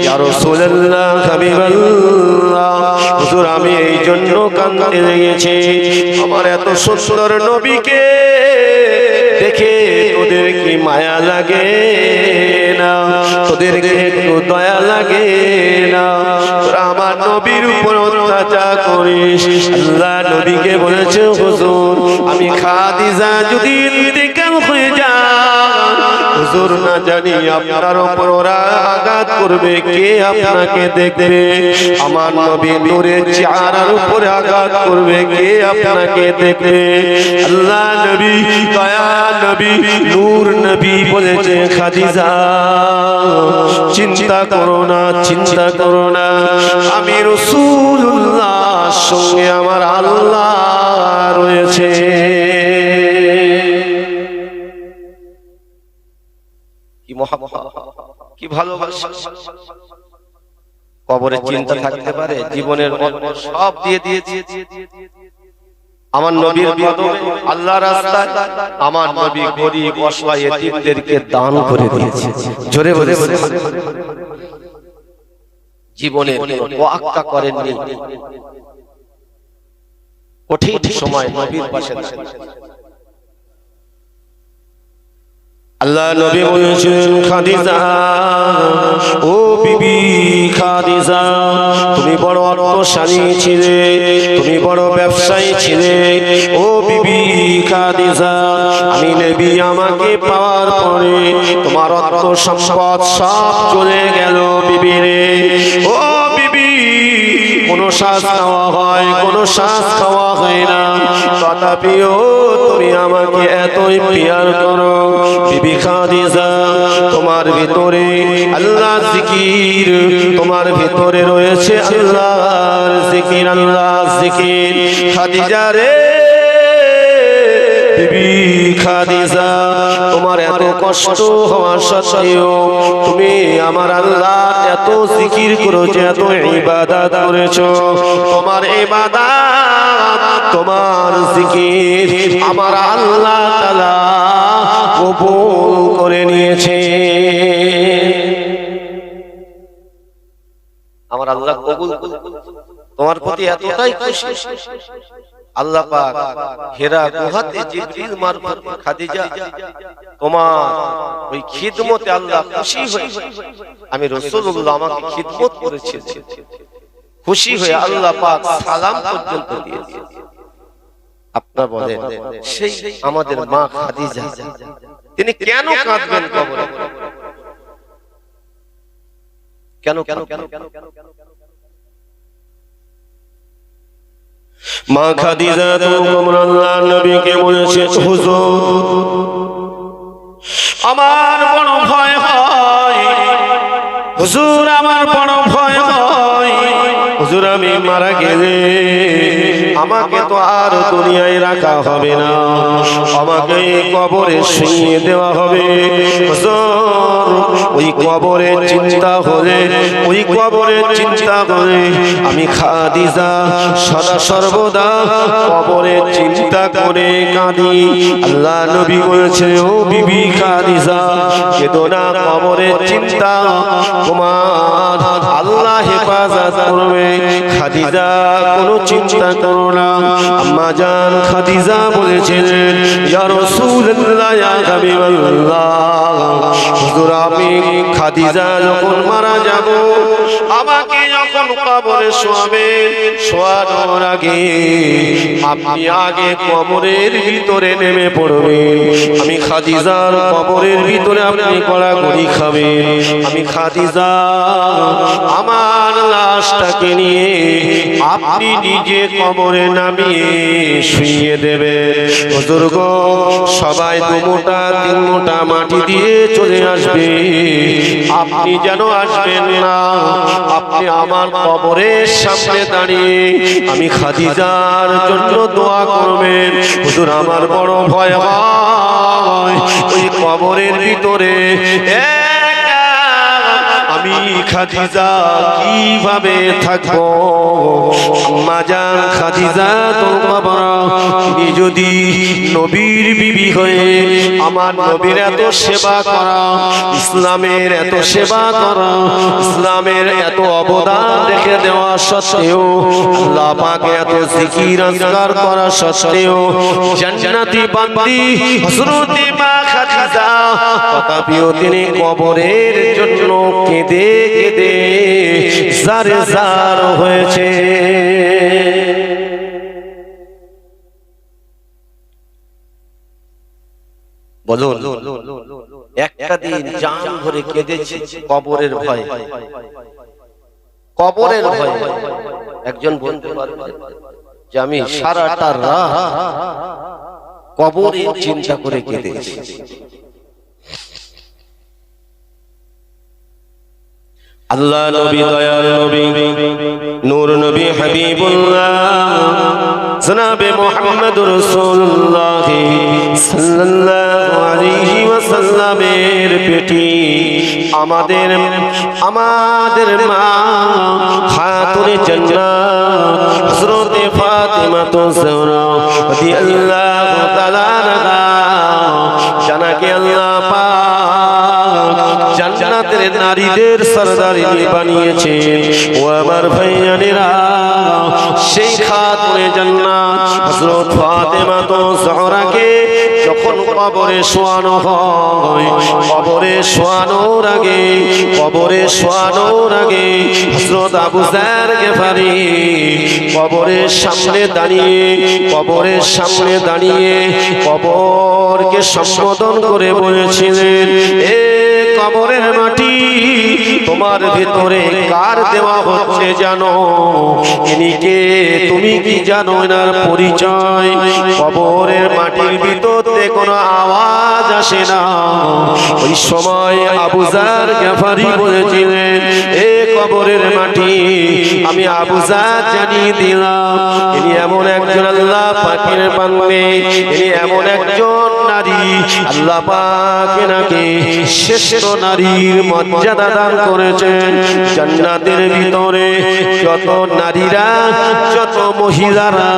ইয়া রাসূলুল্লাহ, হাবিবাল্লাহ, হুজুর আমি এই জন্য কাঁদতে লেগেছি, আমার এত সুন্দর নবীকে দেখে তোদের কি মায়া লাগে না? তোদেরকে একটু দয়া লাগে না? তোরা আমার নবীর উপর অত্যাচার করিস। আল্লাহ নবীকে বলেছে, হুজুর আমি খাদিজা যদি ইন্তেকাল হয়ে যায়, হুজুর না জানি আপনার উপর ওরা আঘাত করবে, কে আপনাকে দেখবে? আমার নবী নূরের চেহারার উপরে আঘাত করবে, কে আপনাকে দেখবে? আল্লাহ নবী, দয়া নবী, নূর নবী বলেছে, খাদিজা চিন্তা করো না, চিন্তা করো না, আমি রাসূলুল্লাহর সঙ্গে আমার আল্লাহ রয়েছে। কি মহাব্বত, কি ভালোবাসা! কবরের চিন্তা থাকতে পারে? জীবনের সব দিয়ে দিয়েছি আমার নবীর কদমে, আল্লাহর রাস্তায়। আমার নবী গরিব অসহায় এতিমদেরকে দান করে দিয়েছে। জোরে বলে জীবনে ওয়াক্তা করেননি, কঠিন সময় নবীর পাশে আল্লাহ নবী বলেছেন, খাদিজা, ও বিবি খাদিজা, তুমি বড় অর্থশালী ছিলে, তুমি বড় ব্যবসায়ী ছিলে। ও বিবি খাদিজা, আমি নবী আমাকে পাওয়ার পরে তোমার অর্থ সম্পদ সব চলে গেল বিবি রে। ও বিবি, কোন শ্বাস খাওয়া হয়, কোন শ্বাস খাওয়া হয় না, তথাপিও তুমি আমাকে এতই পিয়ার করো। বিবি খাদিজা, তোমার ভিতরে আল্লাহর জিকির, তোমার ভিতরে রয়েছে আল্লাহর জিকির, আল্লাহর জিকির। খাদিজা রে, বিবি খাদিজা, তোমার এত কষ্ট হওয়া সত্ত্বেও তুমি আমার আল্লাহ এত জিকির করেছো, এত ইবাদত করেছো। তোমার ইবাদত, তোমার জিকির আমার আল্লাহ তাআলা কবুল করে নিয়েছে। আমার আল্লাহ কবুল, তোমার প্রতি এতটাই খুশি আল্লাহ পাক হেরা গুহাতে জিবরিল মারফতে, খাদিজা তোমার ওই খিদমতে আল্লাহ খুশি হয়ে, আমি রাসূলুল্লাহ আমাকে খিদমত করেছেন, খুশি হয়ে আল্লাহ পাক সালাম পর্যন্ত দিয়েছে। আপনারা বলেন, সেই আমাদের মা খাদিজা, তিনি কেন কাঁদবেন কবরে? কেন কেন কেন মা খাদিজা তো আল্লাহর নবীকে বলেছে, হুজুর আমার বড় ভয় হয়, হুজুর আমার বড় ভয় হয়, হুজুর আমি মারা গেলে আমাকে তো আর দুনিয়ায় রাখা হবে না, আমাকে কবরে শুইয়ে দেওয়া হবে। হুজুর ওই কবরের চিন্তা হলে, ওই কবরের চিন্তা হলে আমি খাদিজা সদা সর্বদা কবরের চিন্তা করে কাঁদি। আল্লাহ নবী বলেছে, ও বিবি খাদিজা, কেঁদো না, কবরের চিন্তা তোমার আল্লাহ হেফাজত করবে। খাদিজা কোনো চিন্তা করো না। আম্মা জান খাদিজা বলেছিলেন, ইয়া রাসূলুল্লাহ, ইয়া হাবিবাল্লাহ, হুজুর আমি খাদিজা যখন মারা যাব, আমাকে যখন কবরে শোয়াবেন, শোয়ানোর আগে আপনি আগে কবরের ভিতরে নেমে পড়বেন। আমি খাদিজার কবরের ভিতরে আপনি কড়াকড়ি খাবেন। আমি খাদিজা আমার লাশটাকে নিয়ে আপনি নিজে কবরে নামিয়ে শুইয়ে দেবেন। হুজুর গো, সবাই 2 মুঠা 3 মুঠা মাটি দিয়ে চলে আসবে, আপনি যেন আসবেন না। আপনি আমার কবরের সামনে দাঁড়িয়ে আমি খাদিজার জন্য দোয়া করবেন। হুজুর আমার বড় ভয় হয় ওই কবরের ভিতরে আমি খাদিজা কিভাবে থাকবো। আম্মা জান খাদিজা তো বাবা, তুমি যদি নবীর বিবি হয়ে আমার নবীর এত সেবা করা, ইসলামের এত সেবা করা, ইসলামের এত অবদান রেখে দেওয়া সত্ত্বেও, আল্লাহ পাকে এত জিকির আজকার করা সত্ত্বেও জান্নাতি বান্দি হযরত মা খাদিজা তথাপিও তিনি কবরের জন্য কেঁদে কেঁদে জারে জার হয়েছে। বলুন, একটা দিন জান ভরে কেঁদেছি কবরের ভয়, কবরের ভয়। একজন বলতে পারবে যে আমি সারাটা রাত কবরের চিন্তা করে কেঁদেছি। আল্লাহ নবী, দয়াল নবী, নূর নবী, হাবিবুল্লাহ জনাবে মুহাম্মদুর রাসূলুল্লাহ সাল্লাল্লাহু আলাইহি ওয়াসাল্লামের পেটি আমাদের মা খাতুনে জান্নাত হযরতে ফাতিমা যোহরা রাদিয়াল্লাহু তাআলা আনহা জানাকে আল্লাহ পাক জান্নাতের নারীদের সরদারিনী বানিয়েছেন। ও আমার ভাইয়ানেরা, সেই খাতুনে জান্নাত হযরত ফাতিমা যোহরাকে যখন কবরে শোয়ানো হয়, কবরে শোয়ানোর আগে হযরত আবু যার গিফারি কবরের সামনে দাঁড়িয়ে কবরকে সম্বোধন করে বলেছিলেন, এ কবরের মাটি, তোমার ভিতরে কার দেওয়া হচ্ছে জানো? ইনিকে তুমি কি জানো এনার পরিচয়? কবরের মাটির ভিতরে কোনো আওয়াজ আসে না। ওই সময় আবু যার গিফারি বলেছিলেন, এ কবরের মাটি, আমি আবু যার জানিয়ে দিলাম, ইনি এমন একজন আল্লাহ পাকের বান্দা, ইনি এমন একজন নারী, আল্লাহ পাক এনাকে শ্রেষ্ঠ নারীর মর্যাদা দান করেছেন। জান্নাতের ভিতরে যত নারীরা, যত মহিলারা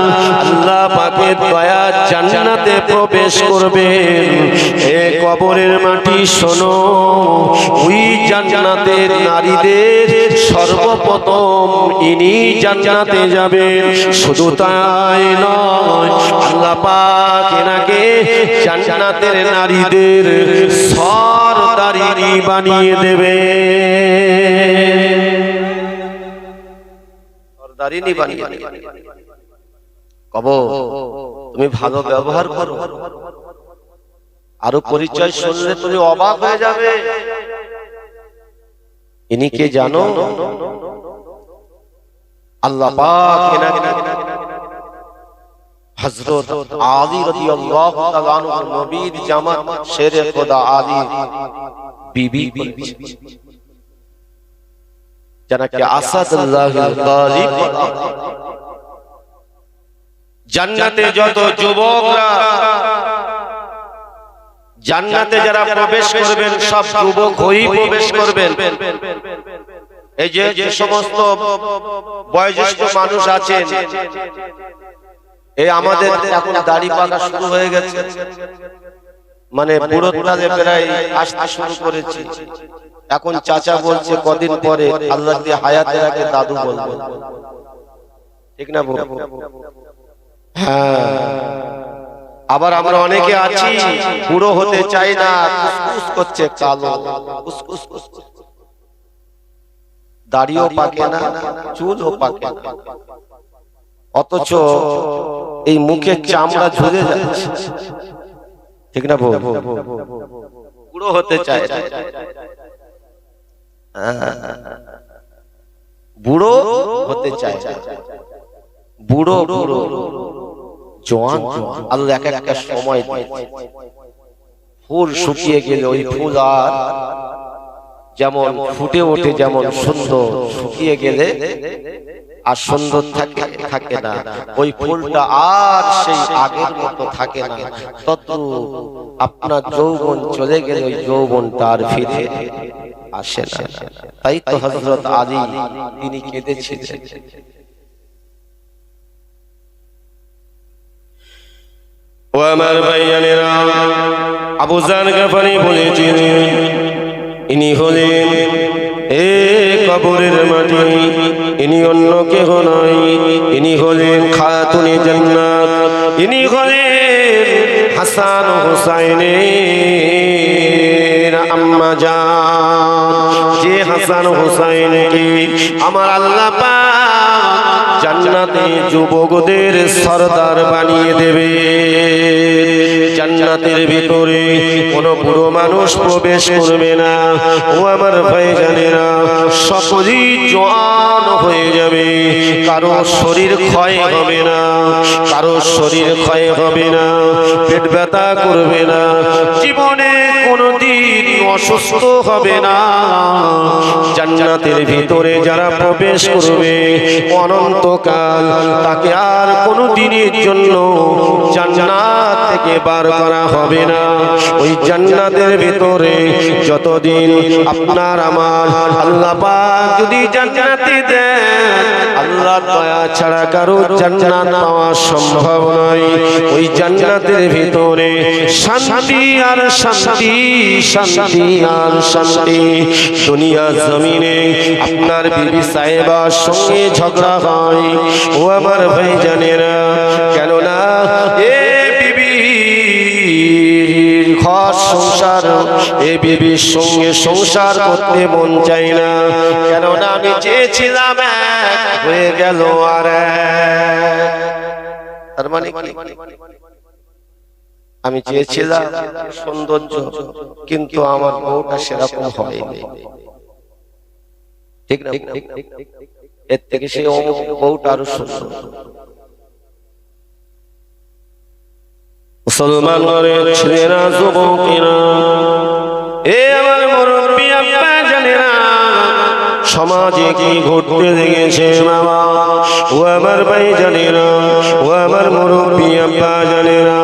আল্লাহ পাকের দয়া জান্নাতে প্রবেশ করবেন, এ কবরের মাটি শোনো, ওই জান্নাতের নারীদের সর্বপ্রথম ইনি জান্নাতে যাবেন। শুধু তাই নয়, আল্লাহ পাক এনাকে জান্নাতের নারীদের সরদারিনী বানিয়ে দেবে। সরদারিনী বানিয়ে কবর তুমি ভালো ব্যবহার করো, আরো পরিচয় শুনলে তুমি অবাক হয়ে যাবে। ইনি কে জানো? আল্লাহ পাক এনাকে হযরত আলী রাদিয়াল্লাহু তাআলা আনহু নবীর জামাত শেরে খোদা আলী বিবি জানাকে আসাদুল্লাহিল গালিব। জান্নাতে যত যুবকরা, জান্নাতে যারা প্রবেশ করবেন সব যুবক হয়েই প্রবেশ করবেন। এই যে সমস্ত বয়োজ্যেষ্ঠ মানুষ আছেন, এই আমাদের এখন দাড়ি পাকা শুরু হয়ে গেছে, মানে বুড়োটাতে প্রায় আসতে শুরু করেছি। এখন চাচা বলছে, কদিন পরে আল্লাহ দিয়ে হায়াতে রাখে দাদু বলবো, ঠিক না? হ্যাঁ, আবার আমরা অনেকে আছি বুড়ো হতে চাই না, কুসকুস করছে, কালো কুসকুস, দাড়িও পাকে না, চুলও পাকে না, অথচ এই মুখের চামড়া ঝুলে যাচ্ছে, ঠিক না? বুড়ো হতে চায় না, বুড়ো হতে চায় না, বুড়ো জওয়ান আল্লাহ এক একটা সময় ফুল শুকিয়ে গেলে ওই ফুল আর যেমন ফুটে ওঠে, যেমন সুন্দর, শুকিয়ে গেলে আর সুন্দর থাকে না, ওই ফুলটা আর সেই আগের মতো থাকে না। তত আপনার যৌবন চলে গেলে ওই যৌবনটা আর ফিরে আসে না। তাই তো হযরত আলী তিনি কেঁদেছিলেন। ও আমার ভাইয়ানেরা, আবু যার গিফারি বলেছিলেন, ইনি হলেন এ কবরের মাটি, ইনি অন্য কেহ নয়, ইনি হলেন খাতুনে জান্নাত, ইনি হলেন হাসান ও হুসাইনের আম্মা জান। যে হাসান ও হুসাইনকে আমার আল্লাহ পাক জান্নাতে যুবকদের সরদার বানিয়ে দেবে। জান্নাতের ভিতরে কোনো বুড়ো মানুষ প্রবেশ করবে না। ও আমার ভাইজানেরা, সকলেই জওয়ান হয়ে যাবে, কারো শরীর ক্ষয় হবে না, কারো শরীর ক্ষয় হবে না, পেট ব্যথা করবে না, জীবনে কোনোদিন অসুস্থ হবে না। জান্নাতের ভিতরে যারা প্রবেশ করবে অনন্তকাল, তাকে আর কোনো দিনের জন্য জান্নাত থেকে বার করা হবে না। ওই জান্নাতের ভিতরে যতদিন আপনার আমার আল্লাহ পাক যদি জান্নাতে দেন, আল্লাহর দয়া ছাড়া কারো জান্নাত পাওয়া সম্ভব নয়। ওই জান্নাতের ভিতরে শান্তি আর শান্তি, শান্তি আর শান্তি। দুনিয়া জমিনে আপনার বিবি সাহেবার সঙ্গে ঝগড়া হয়, ও আমার ভাইজানেরা, কেননা এ বিবি ঘর সংসার, এ বিবির সঙ্গে সংসার করতে মন চাই না, কেননা আমি চেয়েছিলাম এক, হয়ে গেল আর এক। তার মানে আমি চেয়েছিলাম সৌন্দর্য, কিন্তু আমার বউটা সেরকম হয়নি, ঠিক না? এর থেকে সে বউটা আরো সুন্দর। মুসলমান ঘরের ছেলেরা, যুবকেরা, এ আমার মুরব্বী আব্বা জানেরা, সমাজে কি ঘটতে দেখেছে বাবা? ও আমার ভাই জানেরা, ও আমার মুরব্বী আব্বা জানেরা,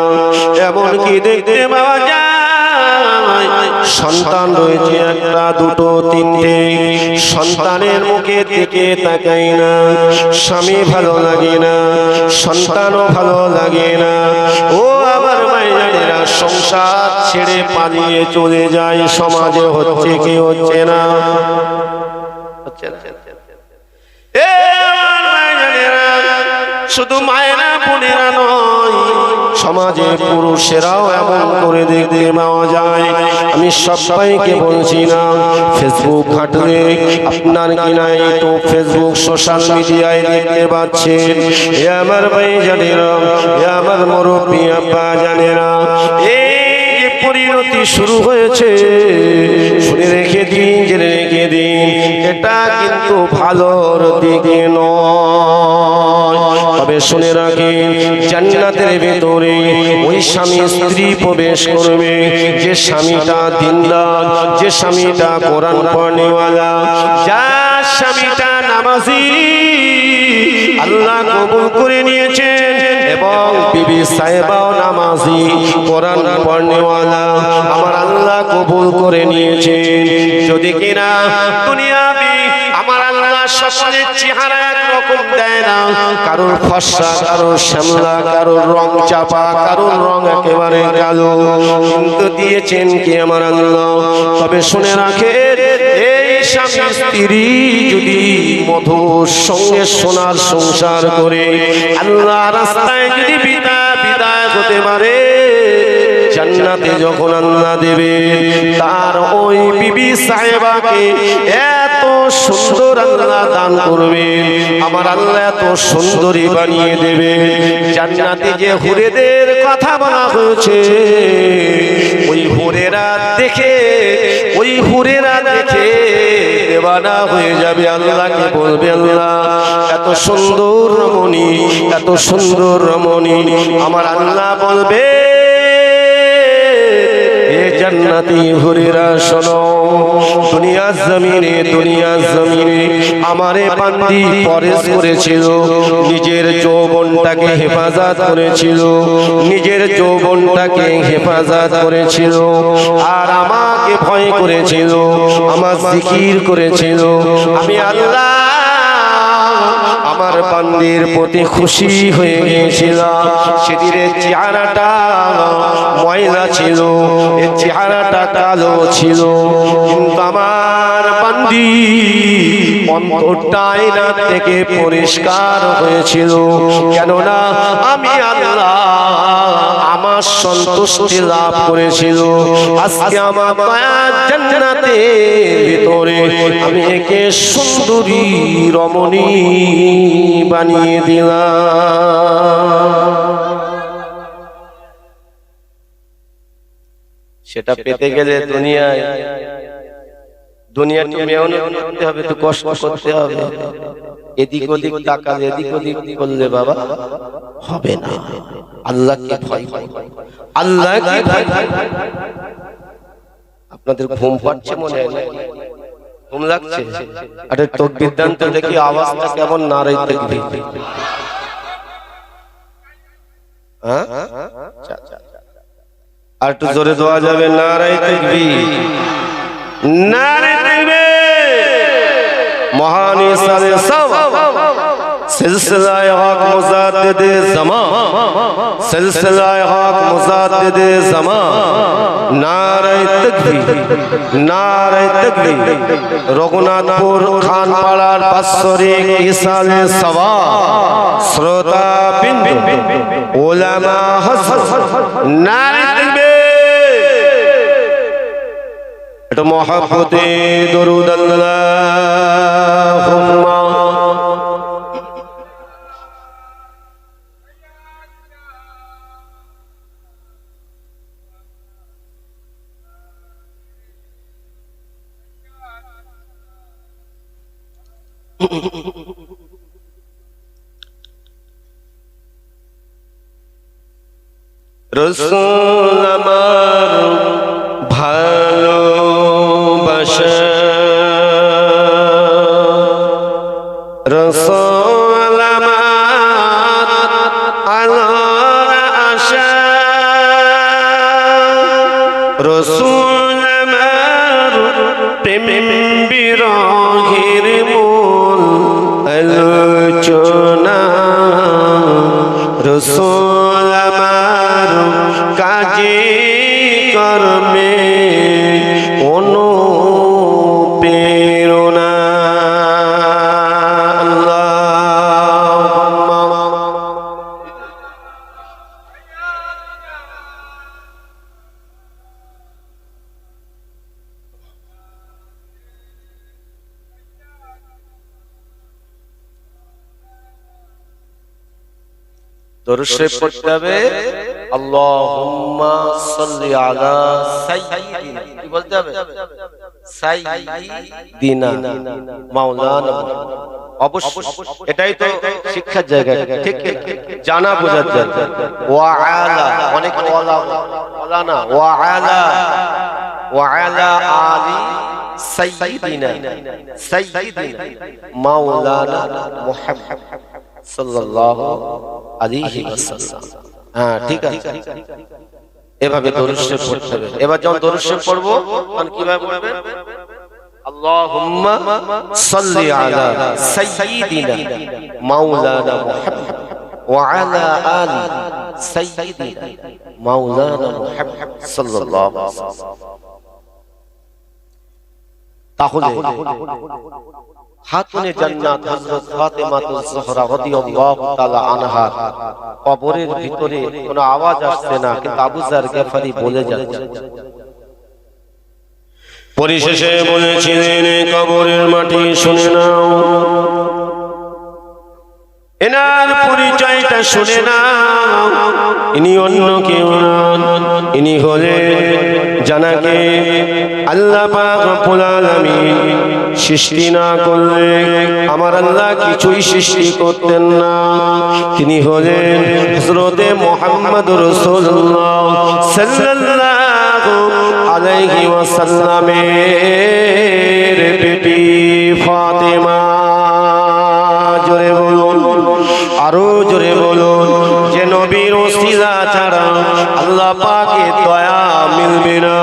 এমন কি দেখতে পাওয়া যায়? সন্তান রয়েছে একটা, দুটো, তিনটে, সন্তানের মুখের দিকে তাকাই না, স্বামী ভালো লাগে না, সন্তানও ভালো লাগে না। ও আমার ভাইজানেরা, সংসার ছেড়ে পালিয়ে চলে যায়। সমাজে হচ্ছে কি হচ্ছে না? শুধু মায়েরা বোনেরা নয়, সমাজে পুরুষেরাও এমন করে দেখতে পাওয়া যায়। আমি সবাইকে বলছি না, ফেসবুক ঘাটলে আপনার কিনা তো ফেসবুক সোশ্যাল মিডিয়ায় দেখতে পাচ্ছেন। এ আমার ভাই জানেরা, এ আমার মুরব্বী আব্বা জানেরা, এই পরিণতি শুরু হয়েছে, শুনে রেখে দিন, জেনে রেখে দিন, এটা কিন্তু ভালোর দিকে নয়। তবে শুনে রাখেন, জান্নাতের ভেতরে ওই স্বামী স্ত্রী প্রবেশ করবে যে স্বামীটা দিনদার, যে স্বামীটা কোরআন পড়নেওয়ালা, যার স্বামীটা নামাজি, আল্লাহ কবুল করে নিয়েছেন, এবং বিবি সাহেবাও নামাজি, কোরআন পড়নেওয়ালা, আমার আল্লাহ কবুল করে নিয়েছেন। যদি কিনা দুনিয়াবি আমার আল্লাহ সকলের চেহারা একরকম দেয় না, কারোর ফর্সা, কারোর শ্যামলা, কারোর রং চাপা, কারোর রং একেবারে কালো, কিন্তু দিয়েছেন কি আমার আল্লাহ। তবে শুনে রাখেন, এই স্বামী স্ত্রী যদি মধুর সঙ্গে সোনার সংসার করে আল্লাহ রাস্তায় যদি বিদায় হতে পারে, জান্নাতে যখন আল্লাহ দেবে, তার ওই বিবি সাহেবাকে এত সুন্দর আল্লাহ দান করবে, আমার আল্লাহ এত সুন্দরী বানিয়ে দেবে। জান্নাতে যে হুরেদের কথা বলা হয়েছে, ওই হুরেরা দেখে, ওই হুরেরা দেখে দেওয়ানা হয়ে যাবে, আল্লাহকে বলবে, আল্লাহ এত সুন্দর রমণী, এত সুন্দর রমণী। আমার আল্লাহ বলবে, জান্নাতি হুরেরা শোনো, দুনিয়ার জমিনে, দুনিয়ার জমিনে আমারে বান্দি পরেশ করেছিল, নিজের যৌবনটাকে হেফাজত করেছিল, নিজের যৌবনটাকে হেফাজত করেছিল, আর আমাকে ভয় করেছিল, আমার জিকির করেছিল। আমি আল্লাহ আমার বান্দির প্রতি খুশি হয়ে গিয়েছিলাম। সেদিনের চেহারাটা ময়লা ছিল, এর চেহারাটা কালো ছিল, কিন্তু আমার বান্দি অন্তরটা আয়না থেকে পরিষ্কার হয়েছিল। কেননা আমি আল্লাহ আমার সন্তুষ্টি লাভ করেছিল। আজকে আমার মায়ার জান্নাতের ভিতরে আমি একে সুন্দরী রমণী বানিয়ে দিলাম। সেটা পেতে গেলে দুনিয়াতে মেহনত করতে হবে, তো কষ্ট করতে হবে। এদিক ওদিক তাকালে, এদিক ওদিক করলে বাবা হবে না। আল্লাহকে ভয় করো, আল্লাহকে ভয় করো। আপনাদের ঘুম পাচ্ছে মনে হয় না? ঘুম লাগছে? আরে তাকবীর দান তো দেখি, আওয়াজটা কেমন নারায়ে তাকবীর। হ্যাঁ, আর একটু জোরে দেওয়া যাবে? নারায়ে তাকবীর, নারায়ে তাকবীর। মহান ইসালে সব সিলসিলায়ে হক মুজাদ্দিদে জামান, সিলসিলায়ে হক মুজাদ্দিদে জামান। নারায়ে তাকবীর, নারায়ে তাকবীর। রঘুনাথপুর খানপাড়ার বাৎসরিক ইসালে সওয়াব শ্রোতা বিন্দু উলামা হযরত, নারায়ে তাকবীর। এটা মহব্বতে দরুদ আল্লাহুম্মা রাসূল আমার ভালোবাসা, রাসূল আমার আলোর আশা, রাসূল আমার প্রেম বিরহের মূল আলোচনা, রাসূল আমার কাজে কর্মে অনুপ্রেরণা। আল্লাহুম্মা দরুদ শরীফ পড়তে হবে। আল্লাহুম্মা সাল্লি আলা সাইয়্যিদিনা, কি বলতে হবে? সাইয়্যিদিনা মাওলানা। অবশ্যই এটাই তো শিক্ষার জায়গা, ঠিক জানা বোঝার জায়গা। ওয়া আলা, অনেক ওয়ালা না, ওয়া আলা আলি সাইয়্যিদিনা, সাইয়্যিদিনা মাওলানা মুহাম্মদ সাল্লাল্লাহু আলাইহি ওয়াসাল্লাম। হ্যাঁ, ঠিক আছে। এভাবে দরুদ শরীফ পড়তে হবে। এবার যখন দরুদ শরীফ পড়বো তখন কিভাবে পড়বেন? আল্লাহুম্মা সাল্লি আলা সাইয়্যিদিনা মাওলানা মুহাম্মদ ওয়া আলা আলি সাইয়্যিদিনা মাওলানা মুহাম্মদ সাল্লাল্লাহু আলাইহি ওয়াসাল্লাম। তাহলে খাতুনে জান্নাত হযরত ফাতেমাতুজ জোহরা রাদিয়াল্লাহু তাআলা আনহা কবরের ভিতরে কোনো আওয়াজ আসছে না, কিন্তু আবু যার গফারি বলে যাচ্ছে। পরিশেষে বলেছিলেন, কবরের মাটি শুনে নাও, এনার পরিচয়টা শুনে নাও। ইনি অন্য কেউ নন, ইনি হলেন জানাকে আল্লাহ পাক রব্বুল আলামিন সৃষ্টি না করলে আমার আল্লাহ কিছুই সৃষ্টি করতেন না। তিনি হলেন হযরতে মুহাম্মদুর রাসূলুল্লাহ সাল্লাল্লাহু আলাইহি ওয়াসাল্লামের বিবি ফাতেমা। জোরে বলুন, আরো জোরে বলুন, যে নবীর ওসিলা ছাড়া আল্লাহ পাকের দয়া মিলবে না,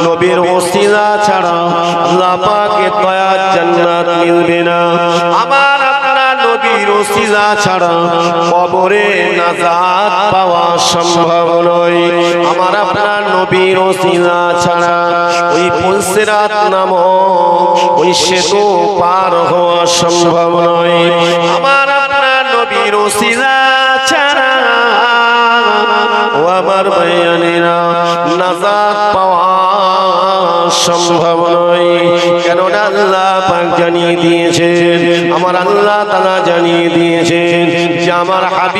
নবীর ওসিলা ছাড়া আল্লাহ পাকের দয়া জান্নাত মিলবে না। আমার আপনার নবীর ওসিলা ছাড়া কবরে নাজাত পাওয়া সম্ভব নয়। আমার আপনার নবীর ওসিলা ছাড়া ওই পুলসিরাত নামক ওই সেতু পার হওয়া সম্ভব নয়। আমার আপনার নবীর ওসিলা ছাড়া ও আমার ভাইয়ানেরা নাজাত পাওয়া সম্ভব নয়। কেননা আল্লাহ পাক জানিয়ে দিয়েছেন, আমার আল্লাহ তাআলা জানিয়ে দিয়েছেন যে আমার হাবিব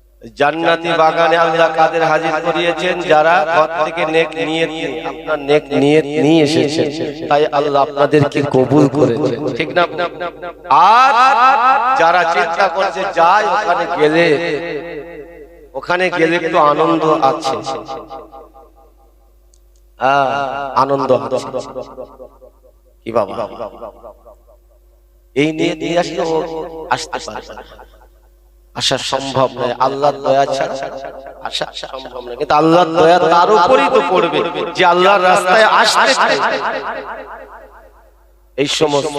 জান্নাতি বাগানে আল্লাহ কাদের হাজির করিয়েছেন? যারা ঘর থেকে নেক নিয়ত নিয়ে আপনার নেক নিয়ত নিয়ে এসেছেন, তাই আল্লাহ আপনাদেরকে কবুল করেছেন, ঠিক না? আর যারা চিন্তা করছে যায় ওখানে গেলে একটু আনন্দ আছে, আনন্দ আছে কি বাবা, এই নিয়ে দিয়ে আসলে আসতে পারে, আসা সম্ভব নয়। আল্লাহর দয়া ছাড়া আসা সম্ভব নয়, কিন্তু আল্লাহর দয়া তার উপরই তো পড়বে যে আল্লাহর রাস্তায় আসতে চায়। এই সমস্ত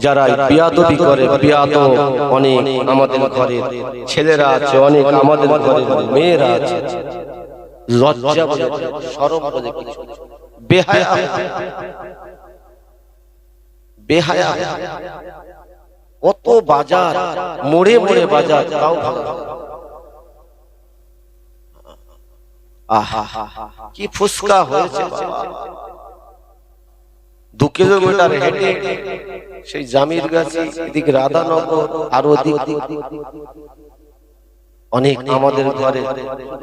যারা বিয়াদবি করে, বিয়াদব অনেক আমাদের ঘরে ছেলেরা আছে, অনেক আমাদের ঘরে মেয়েরা আছে, লজ্জা বলে, শরম বলে, বেহায়া বেহায়া, কত বাজার মোড়ে মোড়ে বাজার, তাও ভালো। আহা কি ফুসকা হয়েছে বাবা, 2 কিলোমিটার হেঁটে সেই জামির গাছি, এদিকে রাধানগর, আর ওদিক অনেক আমাদের ঘরে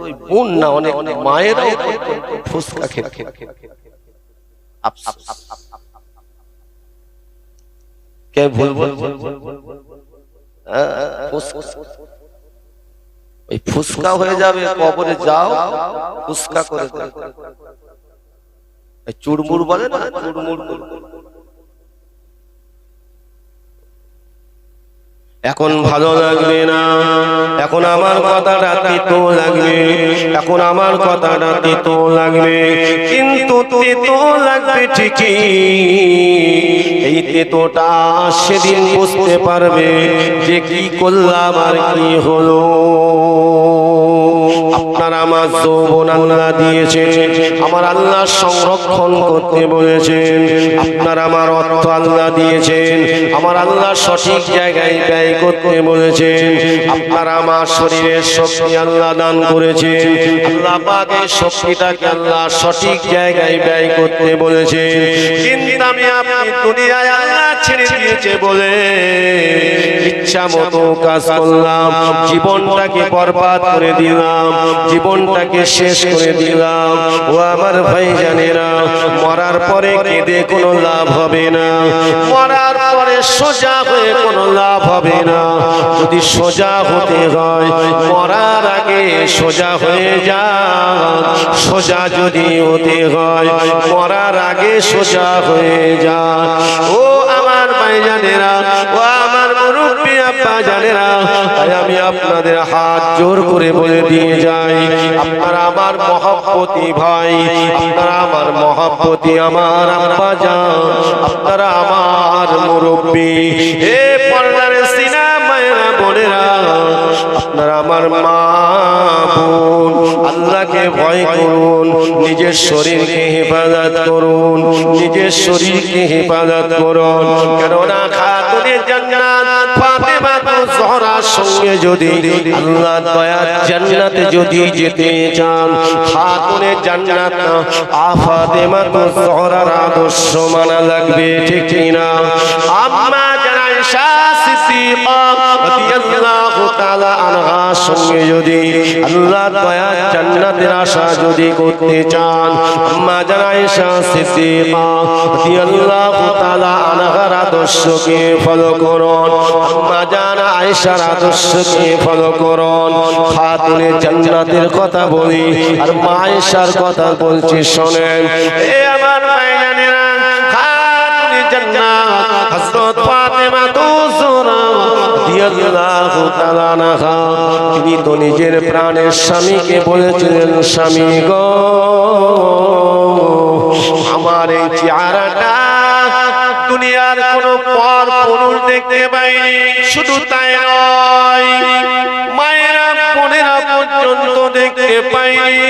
ওই বোন না, অনেক মায়েরাও ফুসকা খেতে, কে ভুলবো? ওই ফুসকা হয়ে যাবে, কবরে যাও ফুসকা করে চুরমুর বলে না, চুরমুর। এখন ভালো লাগবে না, এখন আমার কথাটা তিতো লাগবে, এখন আমার কথাটা তিতো লাগবে, কিন্তু তিতো লাগবে ঠিকই। এই তিতোটা সেদিন বুঝতে পারবে যে কি করলাম আর কি হলো। আপনার আমার যৌবন আল্লাহ দিয়েছেন, আমার আল্লাহ সংরক্ষণ করতে বলেছেন। আপনার আমার অর্থ আল্লাহ দিয়েছেন, আমার আল্লাহ সঠিক জায়গায় ব্যয় করতে বলেছেন। আপনার আমার শরীরের শক্তি আল্লাহ দান করেছেন, আল্লাহ পাক এই শক্তিটাকে আল্লাহ সঠিক জায়গায় ব্যয় করতে বলেছেন। কিন্তু আমি আপনি দুনিয়ায় আল্লাহ ছেড়ে দিয়েছে বলে ইচ্ছা মতো কাজ করলাম, জীবনটাকে বরবাদ করে দিলাম, জীবনটাকে শেষ করে দিলাম। ও আমার ভাইজানেরা, মরার পরে কেঁদে কোনো লাভ হবে না, মরার পরে সোজা হয়ে কোনো লাভ হবে না। যদি সোজা হতে হয় মরার আগে সোজা হয়ে যান, সোজা যদি হতে হয় মরার আগে সোজা হয়ে যান। ও আমার ভাইজানেরা, ও আমার মুরব্বি আব্বা জানেরা, তাই আমি আপনাদের হাত জোর করে বলে দিয়ে যাই, আপনারা আমার মহব্বতি ভাই, আপনারা আমার মহব্বতি আমার আব্বা জান, আপনারা আমার মুরব্বি। হে পর্দার সিনা মায়েরা বোনেরা, আপনারা আমার মা বোন, আল্লাহকে ভয় করুন, নিজের শরীরকে হেফাজত করুন, নিজের শরীরকে হেফাজত করুন। কেননা খাতুনে জান্নাত ফাতেমা জোহরার সঙ্গে যদি আল্লাহ দয়ার জান্নাতে যদি যেতে চান, খাতুনে জান্নাত ফাতেমা জোহরার আদর্শ মানা লাগবে, ঠিক না? আম্মা জান আয়েশা সিদ্দিকা রাদিয়াল্লাহু তাআলা আনহার সঙ্গে যদি আল্লাহ দয়ার জান্নাতের আশা যদি করতে চান, আম্মা জান আয়েশা সিদ্দিকা রাদিয়াল্লাহু তাআলা আনহার আদর্শকে ফলো করুন, আম্মা জান আয়েশার আদর্শকে ফলো করুন। খাতুনে জান্নাতের কথা বলি আর মা আয়েশার কথা বলছি, শোনেন। এ আমার ভাইজানেরা, খাতুনে জান্নাত হযরত ফাতেমা জোহরা রাদিয়াল্লাহু তাআলা আনহা, তিনি তো নিজের প্রাণের স্বামীকে বলেছিলেন, স্বামী গো, আমার এই চেহারাটা দুনিয়ার কোন পর পুরুষ দেখতে পাইনি। শুধু তাই নয়, মায়েরা বোনেরা পর্যন্ত দেখতে পাইনি,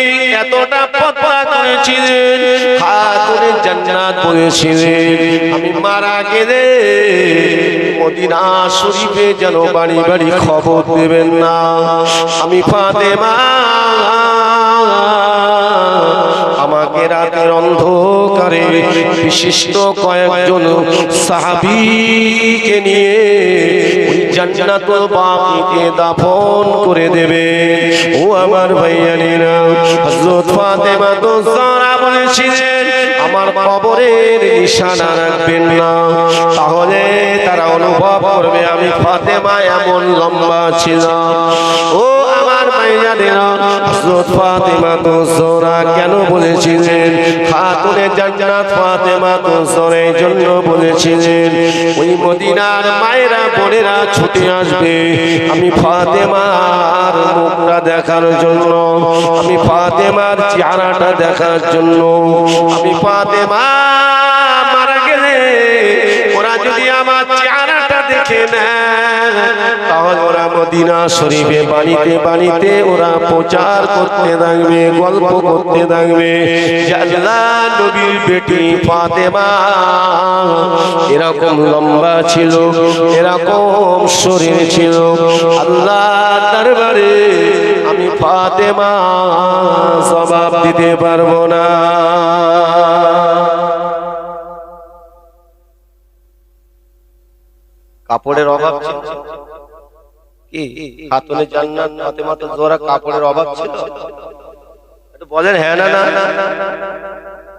এতটা পতলা করেছিলেন। খাতুনে জান্নাত বলেছিলেন, আমি মারা গেলে মদিনা শরীফে যেন বাড়ি বাড়ি খবর দেবেন না, আমি ফাতেমা, আমাকে আমাকে রাতের অন্ধকারে বিশিষ্ট কয়েকজন সাহাবীকে নিয়ে ওই জান্নাতুল বাকিতে দাফন করে দেবে। ও আমার ভাইয়ানেরা, হযরত ফাতেমা তো যারা বলেছিলেন আমার কবরের নিশানা রাখবেন না, তাহলে তারা অনুভব করবে আমি ফাতেমা এমন লম্বা ছিলাম। ও আমার ভাইয়ানেরা, হযরত ফাতেমা তো যারা কেন বলেছিলেন খাতুনে জান্নাত ফাতেমা তো যারা এই জন্য বলেছিলেন ওই মদিনার মায়েরা বোনেরা ছুটে আসবে আমি ফাতেমার মুখটা দেখার জন্য, আমি ফাতেমার চেহারাটা দেখার জন্য। আমি ফাতেমা মারা গেলে ওরা যদি আমার চেহারাটা দেখে নেয় তাহলে ওরা মদিনা শরীফে বাড়িতে বাড়িতে ওরা প্রচার করতে থাকবে, গল্প করতে থাকবে যে আল্লাহ নবীর বেটি ফাতেমা এরকম লম্বা ছিল, এরকম শরীর ছিল। আল্লাহর দরবারে আমি ফাতেমা জবাব দিতে পারবো না। কাপড়ের অভাব ছিল কি খাতুনে জান্নাত ফাতেমা তো যারা কাপড়ের অভাব ছিল? একটু বলেন হ্যাঁ না না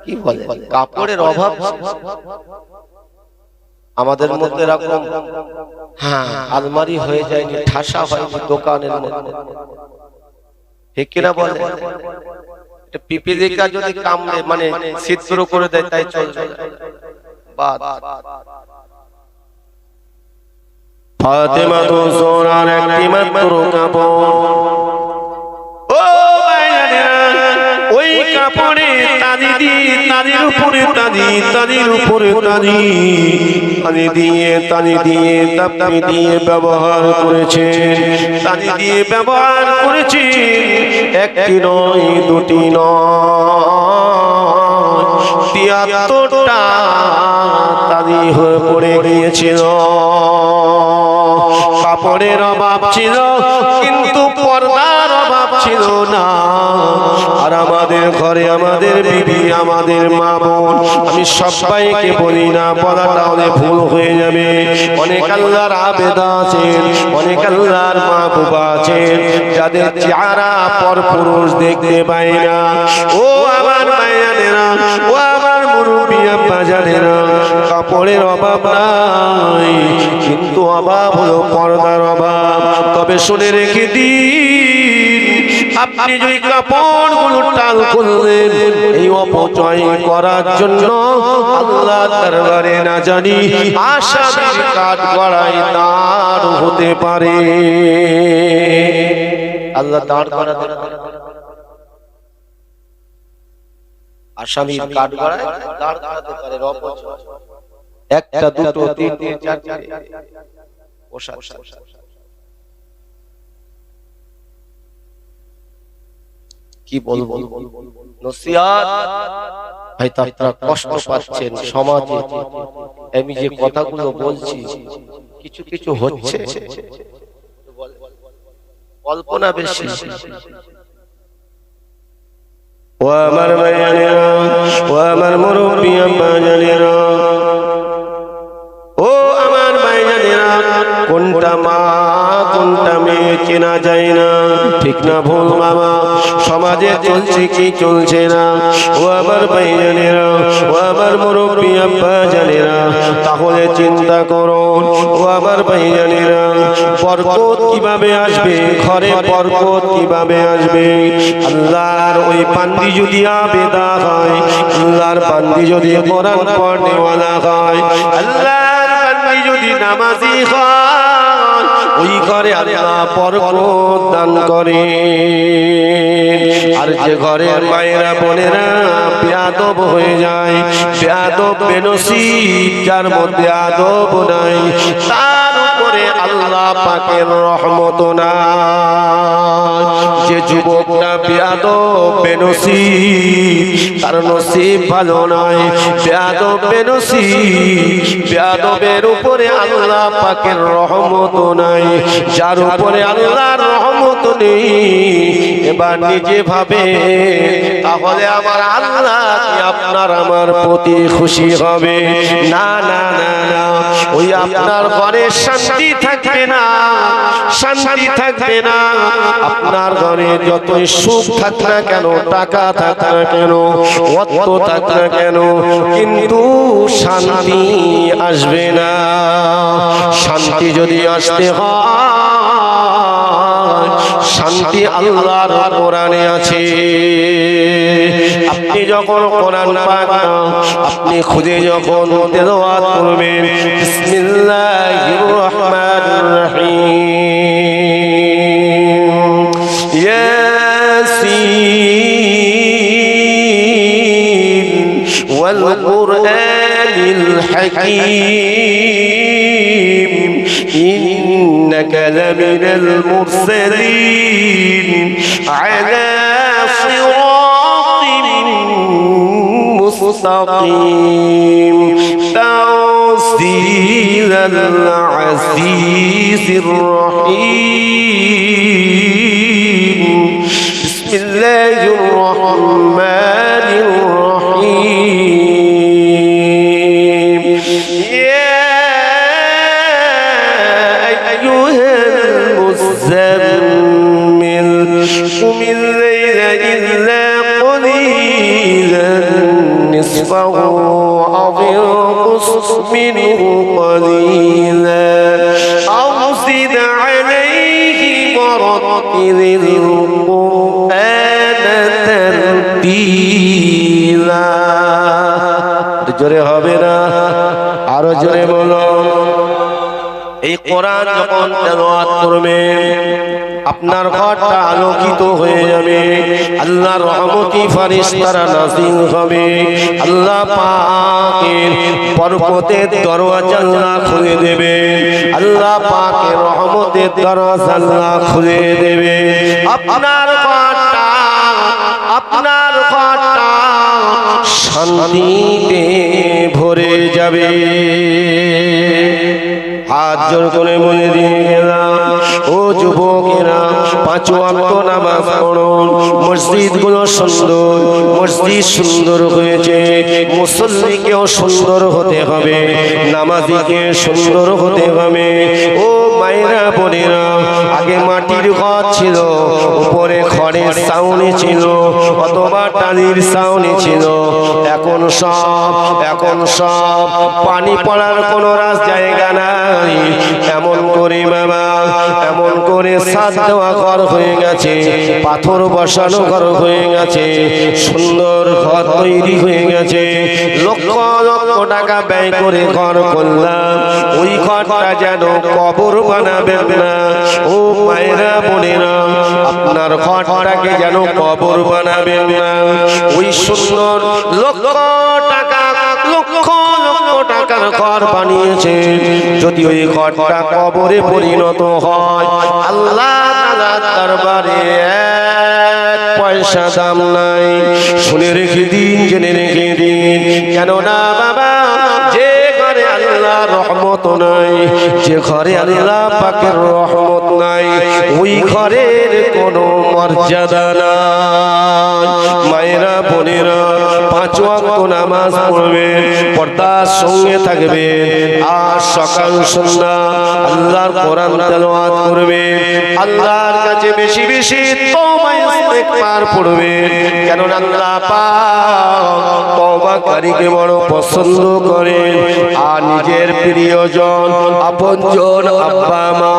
কি বলেন? কাপড়ের অভাব আমাদের মধ্যে এরকম হ্যাঁ আলমারি হয়ে যায়নি, ঠাসা হয়নি দোকানের মধ্যে, ঠিক কিনা বলেন? এটা পিপিলিকা যদি কামড়ে মানে ছিদ্র করে দেয় তাই চলবে বাদ। ফাতেমা তো সোনার একটি মাত্র কাপড়, ও ওই কাপড়ে তালি দিয়ে তালির উপরে তালি, তালির উপরে তালি, তালি দিয়ে তালি দিয়ে তাপি দিয়ে ব্যবহার করেছে, তালি দিয়ে ব্যবহার করেছে। একটি নয় দুটি নয় ৭৩টা তালি হয়ে পড়ে গিয়েছিল। কাপড়ের অভাব ছিল কিন্তু পর্দার অভাব ছিল না। আর আমাদের ঘরে আমাদের বিবি আমাদের মা বোন, আমি সবাইকে বলি না, বলা তাহলে ভুল হয়ে যাবে। অনেক আল্লাহর আবেদা আছেন, অনেক আল্লাহর মাহবুব আছেন যাদের চেহারা পর পুরুষ দেখতে পায় না। ও আমার মায়েরা, ও আমার মুরব্বি আব্বা জানেরা, কাপড়ের অভাব নাই কিন্তু অভাব হলো পর্দার অভাব। তবে শুনে রেখে দিন, আপনি যদি কাপড়গুলো টাল করলেন এই অপচয় করার জন্য আল্লাহর দরবারে না জানি আসামির কাঠগড়ায় দাঁড় হতে পারে। আল্লাহ দাঁড় করাতে আসামির কাঠগড়ায় দাঁড় করাতে পারে অপচয়। একটা দুটো তিনটে চারটে পোশাক কি বলবো নসিহত ভাই, আপনারা কষ্ট পাচ্ছেন সমাজে। আমি যে কথাগুলো বলছি কিছু কিছু হচ্ছে কল্পনা বেশি। ও আমার ভাইয়েরা, ও আমার মুরব্বি আব্বা জানেরা, ও আমার ভাইজানেরা, কোনটা মা কোনটা মেয়ে চেনা যায় না, ঠিক না ভুল বাবা? সমাজে চলছে কি চলছে না? ও আমার ভাইজানেরা, ও আমার মুরব্বি আব্বা জানেরা, তাহলে চিন্তা করুন। ও আমার ভাইজানেরা, বরকত কিভাবে আসবে ঘরে? বরকত কিভাবে আসবে? আল্লাহর ওই বান্দি যদি আবেদা হয়, আল্লাহর বান্দি যদি কোরআন পড়নেওয়ালা হয়, আল্লাহর বান্দি যদি নামাজি হয়, ওই ঘরে আল্লাহ বরকত দান করে। আর যে ঘরের মায়েরা বোনেরা বেয়াদব হয়ে যায়, বেয়াদব বেনসিব, যার মধ্যে আদব নাই, তার উপরে আল্লাহ পাকের রহমত নাই। যে যুবকটা বেয়াদব বেনসিব, তার নসিব ভালো নয়। বেয়াদব বেনসিব, বেয়াদবের উপরে আল্লাহ পাকের রহমত নাই। যার উপরে আল্লাহর রহমত রহমত নেই, এবার নিজে ভাবে তাহলে আমার আল্লাহ কি আপনার আমার প্রতি খুশি হবে? না না না না, ওই আপনার ঘরে শান্তি থাকবে না, শান্তি থাকবে না। আপনার ঘরে যতই সুখ থাক না কেন, টাকা থাক না কেন, অর্থ থাক না কেন, কিন্তু শান্তি আসবে না। শান্তি যদি আসতে হয়, শান্তি আল্লাহর কোরআনে আছে। আপনি যখন কোরআন পাক আপনি খুদে যখন তেলাওয়াত করবেন, বিসমিল্লাহির রহমানির রহিম, ইয়াসিন ওয়াল কুরআনিল হাকীম ইন্নাকা লামিনাল মুরসালিন আলা সিরাতিন মুস্তাকিম তানজিলাল আজিজির রহিম বিসমিল্লাহির রহমানির রহিম ইয়া আইয়ুহাল মুযাম্মিল কুমিল লাইলা ইল্লা قليلا نصفه أو انقص منه قليلا أو زد عليه ورتل القرآن ترتيلا জোরে হবে না, আরো জোরে বলো। এই কোরআন যখন তেলাওয়াত করবেন, আপনার ঘরটা আলোকিত হয়ে যাবে, আল্লাহর রহমতি ফেরেশতারা নাযিল হবে, আল্লাহ পাকের বরকতের দরওয়াজা আল্লাহ খুলে দেবে, আল্লাহ পাকের রহমতের দরওয়াজা আল্লাহ খুলে দেবে। আপনার ঘরটা শান্তিতে ভরে যাবে। হাত জোর করে বলে দিয়ে গেলাম, ও যুবকেরা, 5 ওয়াক্ত নামাজ পড়ুন। মসজিদগুলো সুন্দর, মসজিদ সুন্দর হয়েছে, মুসল্লিকেও সুন্দর হতে হবে, নামাজিকে সুন্দর হতে হবে। ও মায়েরা বোনেরা, আগে মাটির ঘর ছিল, উপরে খড়ের ছাউনি ছিল অথবা টালির ছাউনি ছিল, এখন সব পানি পড়ার কোনো জায়গা নাই। এমন করে বাবা, এমন করে ছাদ দেওয়া ঘর হয়ে গেছে, পাথর বসানো ঘর হয়ে গেছে, সুন্দর ঘর তৈরি হয়ে গেছে। লক্ষ লক্ষ টাকা ব্যয় করে ঘর করলাম, ওই ঘরটা যেন কবর বানাবেন না। ও মায়েরা বোনেরা, আপনার ঘরটাকে যেন কবর বানাবেন না। ওই সুন্দর লক্ষ টাকার ঘর বানিয়েছেন, যদি ওই ঘরটা কবরে পরিণত হয়, আল্লাহ তাআলার দরবারে 1 পয়সা দাম নাই। শুনে রেখে দিন, জেনে রেখে দিন, কেননা বাবা, যে ঘরে আল্লাহর রহমত নাই, যে ঘরে আল্লাহ পাকের রহমত নাই, ওই ঘরের কোনো মর্যাদা নাই। মায়েরা বোনেরা, 5 ওয়াক্ত নামাজ পড়বেন, পর্দার সঙ্গে থাকবেন, আর সকাল সন্ধ্যা আল্লাহর কোরআন তেলাওয়াত করবেন, আল্লাহর কাছে বেশি বেশি তওবা ইস্তিগফার পড়বেন, কেননা আল্লাহ পাক তওবাকারীকে বড় পছন্দ করেন। আর নিজের প্রিয়জন, আপনজন, আব্বা মা,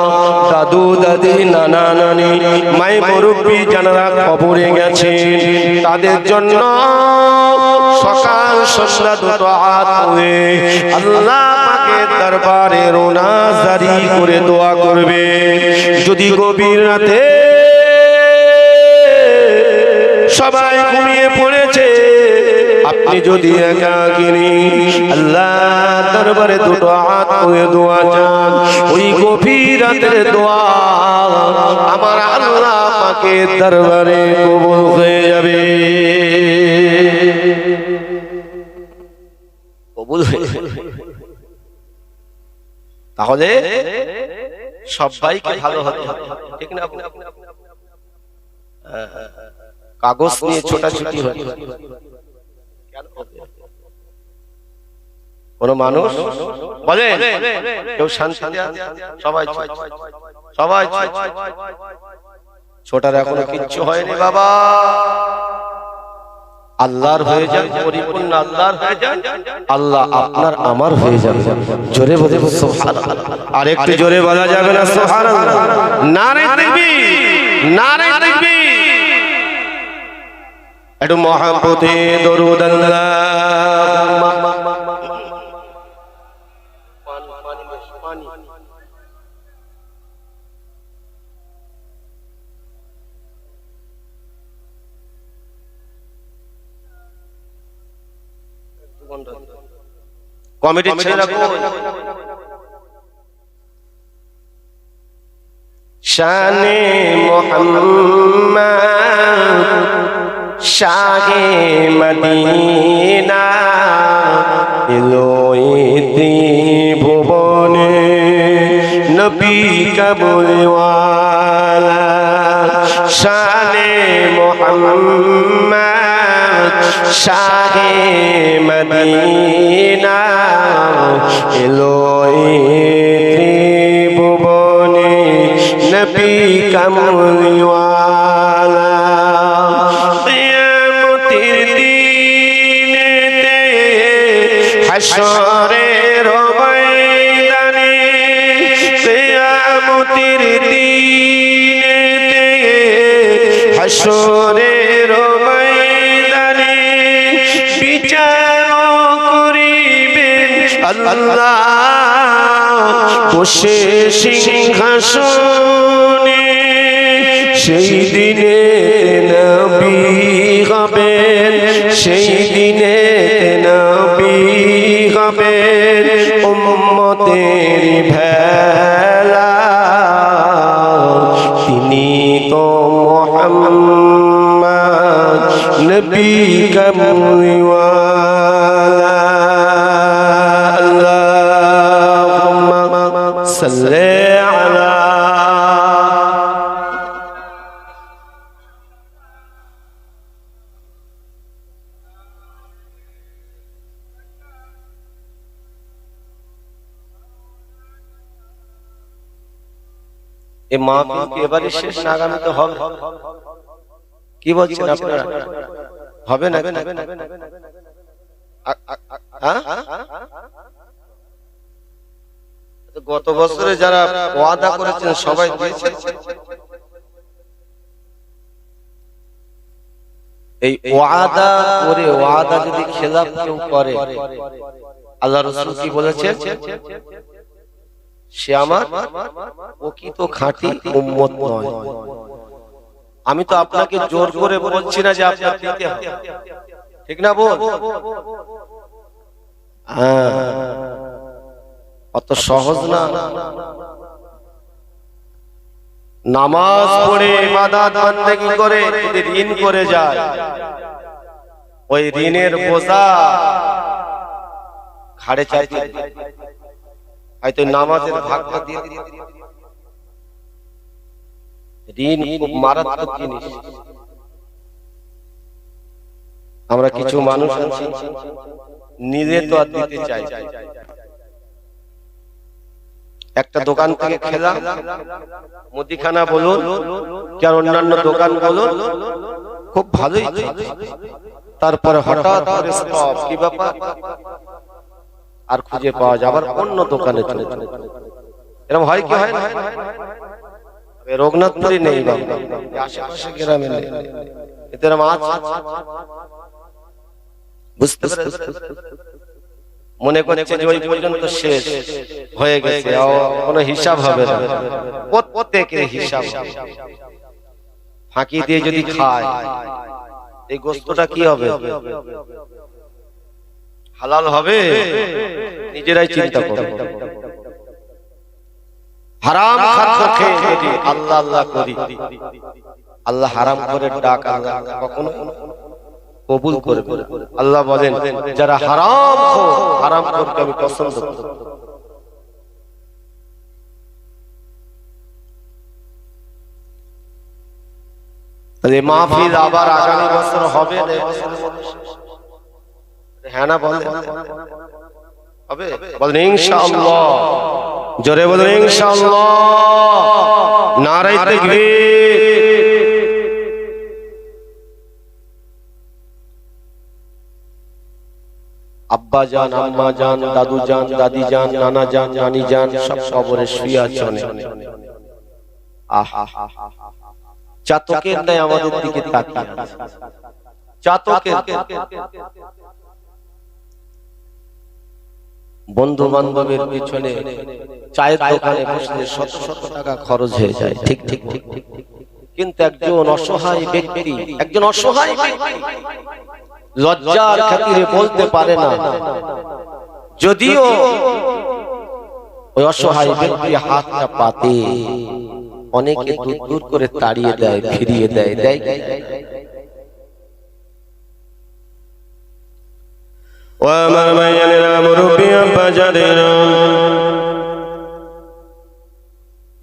দাদু দাদি, নানা নানি, মাই মুরব্বি যারা কবরে গেছেন, তাদের জন্য সকাল সন্ধ্যা 2 হাত তুলে আল্লাহ পাকের দরবারে রোনা জারি করে দোয়া করবে। যদি গভীর রাতে সবাই ঘুমিয়ে পড়েছে, আপনি যদি একাকিনী আল্লাহ দরবারে 2 হাত তুলে দোয়া চান, ওই গভীর রাতের দোয়া আমার আল্লাহ পাকের দরবারে কবুল হয়ে যাবে। তাহলে সবাইকে ভালো হতে হবে, ঠিক না? কাগজ নিয়ে ছোটাছুটি হয়, কোন মানুষ বলে কেউ শান্তি, সবাই সবাই ছোটার এখনো কিচ্ছু হয়নি বাবা। আল্লাহর হয়ে যান, পরিপূর্ণ আল্লাহর হয়ে যান, আল্লাহ আপনার আমার হয়ে যাবে। জোরে বলে সুবহানাল্লাহ। আর একটু জোরে বলা যাবে না সুবহানাল্লাহ? নারে তাকবীর, নারে তাকবীর। একটু মহব্বতে দরুদ আল্লাহুম্মা কমিটি ছেলেরা কই? শানে মুহাম্মদ শাহে মদিনা এলো ত্রিভুবনে নবী কাবুলওয়ালা। শানে মুহাম্মদ শাহে মদিনা এলো ত্রিভুবনে নবী কামলিওয়ালা। কিয়ামতের দিনেতে হাশরের ময়দানে, কিয়ামতের দিনেতে হাশরের ময়দানে বিচার করিবেন আল্লাহ বসে সিংহাসনে। সেই দিনে নবী হবেন, সেই দিনে নবী হবেন উম্মতের ভেলা। তিনি তো মুহাম্মদ নবী কামলিওয়ালা। আল্লাহুম্মা সাল্লি আলা। এই মাহফিল কি এবারে শেষ না আগামীতে হবে? কি বলছেন আপনারা? হবে না? গত বছরে যারা ওয়াদা করেছেন সবাই দিয়েছেন। এই ওয়াদা করে, ওয়াদা যদি খেলাফ কেউ করে, আল্লাহ রাসূল কি বলেছেন? সে আমার প্রকৃত খাঁটি উম্মত নয়। আমি তো আপনাকে জোর করে বলছি না যে আপনার দিতে হবে, ঠিক না বল? অত সহজ না। নামাজ পড়ে ইবাদত বন্দেগী করে যদি ঋণ করে যায়, ওই ঋণের বোঝা ঘাড়ে চাইতে হয়তো নামাজের ভাগটা দিয়ে দিতে। ঋণ খুব মারাত্মক জিনিস। আমরা কিছু মানুষ আছি নিজে তো আর দিতে চাই। একটা দোকান থেকে খেলাম, মুদিখানা বলুন কি আর অন্যান্য দোকান বলুন, খুব ভালোই, তারপরে হঠাৎ করে স্টপ। কি ব্যাপার? আর খুঁজে পাওয়া যায় আবার অন্য দোকানে চলে যায়। এরকম হয় কি হয় না? রঘুনাথপুরে নেই বাবা, আশেপাশে গ্রামে নেই, এদের মাছ বুঝতে পেরেছেন? মনে করছে যে ওই পর্যন্ত শেষ হয়ে গেছে, কোনো হিসাব হবে না। প্রত্যেকের হিসাব ফাঁকি দিয়ে যদি খায়, এই গোস্তটা কি হবে? হালাল হবে? নিজেরাই চিন্তা করো। হারাম খাদ্য খেয়ে যদি আল্লাহ আল্লাহ করি, আল্লাহ হারাম করে ডাক আল্লাহ কখনো কবুল করবে? আল্লাহ বলেন যারা হারাম খোর, হারাম খোরকে আমি পছন্দ করি। এই মাহফিল আবার আগামী বছর হবে না? হ্যাঁ না বলেন? হবে? বলেন ইনশাআল্লাহ। জোরে বলেন ইনশাআল্লাহ। নারায়ে তাকবীর। আব্বা জান, আম্মা জান, দাদু জান, দাদি জান, নানা জান, নানি জান সব কবরে শুয়ে আছেন। চাতকের ন্যায় আমাদের দিকে তাকিয়ে আছে। চাতকের বন্ধু বান্ধবের পিছনে চায়ের দোকানে বসলে শত শত টাকা খরচ হয়ে যায়। ঠিক ঠিক ঠিক ঠিক। কিন্তু একজন অসহায় ব্যক্তি, একজন অসহায় ব্যক্তি লজ্জার খাতিরে বলতে পারে না, যদিও ওই অসহায় ব্যক্তি হাতটা পাতে অনেকে দূর দূর করে তাড়িয়ে দেয়, ফিরিয়ে দেয়। দেয় ও আমার ভাইয়েরা, মুরব্বি আব্বা জানেরা,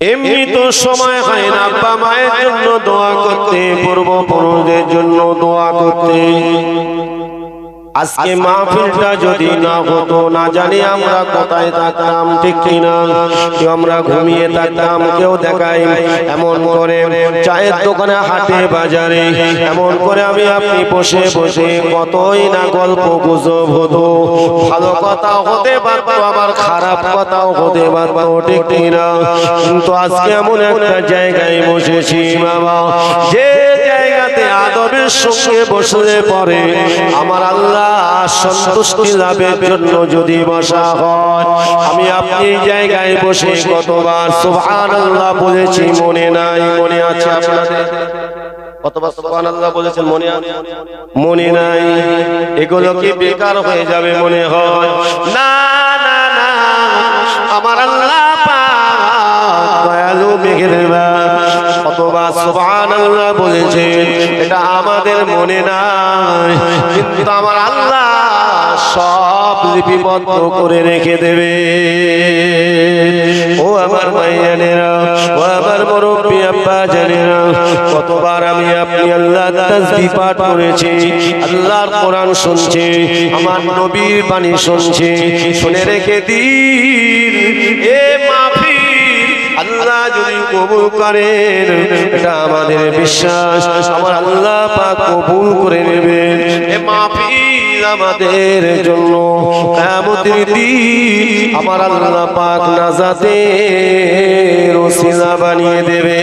এমনি তো সময় হয় না আব্বা মায়ের জন্য দোয়া করতে, পূর্বপুরুষদের জন্য দোয়া করতে। আজকে মাহফিলটা যদি না হতো, না জানি আমরা কোথায় থাকতাম, ঠিক কিনা? কেউ আমরা ঘুমিয়ে থাকতাম, কেউ দেখাই এমন করে চায়ের দোকানে, হাটে বাজারে এমন করে আমি আপনি বসে বসে কতই না গল্প গুজব হতো। ভালো কথাও হতে পারতো, আবার খারাপ কথাও হতে পারতো, ঠিক কিনা? কিন্তু আজকে এমন একটা জায়গায় বসেছি বাবা, যে জায়গাতে আদবের সঙ্গে বসলে পরে আমার আল্লাহ সন্তুষ্টি লাভের জন্য যদি বসা হয়, আমি আপনি জায়গায় বসে কতবার সুবহানাল্লাহ বলেছি মনে নাই? মনে আছে আপনাদের? কতবার সুবহানাল্লাহ বলেছেন মনে আছে? মনে নাই? এগুলো কি বেকার হয়ে যাবে মনে হয়? না না না, আমার আল্লাহ পাক দয়ালু মেহেরবান, কতবার সুবহানাল্লাহ বলেছেন এটা আমাদের মনে নাই, কিন্তু আমার আল্লাহ সব লিপিবদ্ধ করে রেখে দেবে। ও আমার ভাইয়েরা, ও আমার মুরব্বি আব্বা জানেরা, কতবার আমি আপনি আল্লাহর তাসবিহ পাঠ করেছি, আল্লাহর কোরআন শুনছি, আমার নবীর বাণী শুনছি। শুনে রেখে দিন, এ মাহফিল আল্লাহ যদি কবুল করেন, এটা আমাদের বিশ্বাস, আমার আল্লাহ পাক কবুল করে নেবেন। এ মাহফিল আমাদের জন্য কিয়ামতের দিন আমার আল্লাহ পাক নাজাতের ওসিলা বানিয়ে দেবে।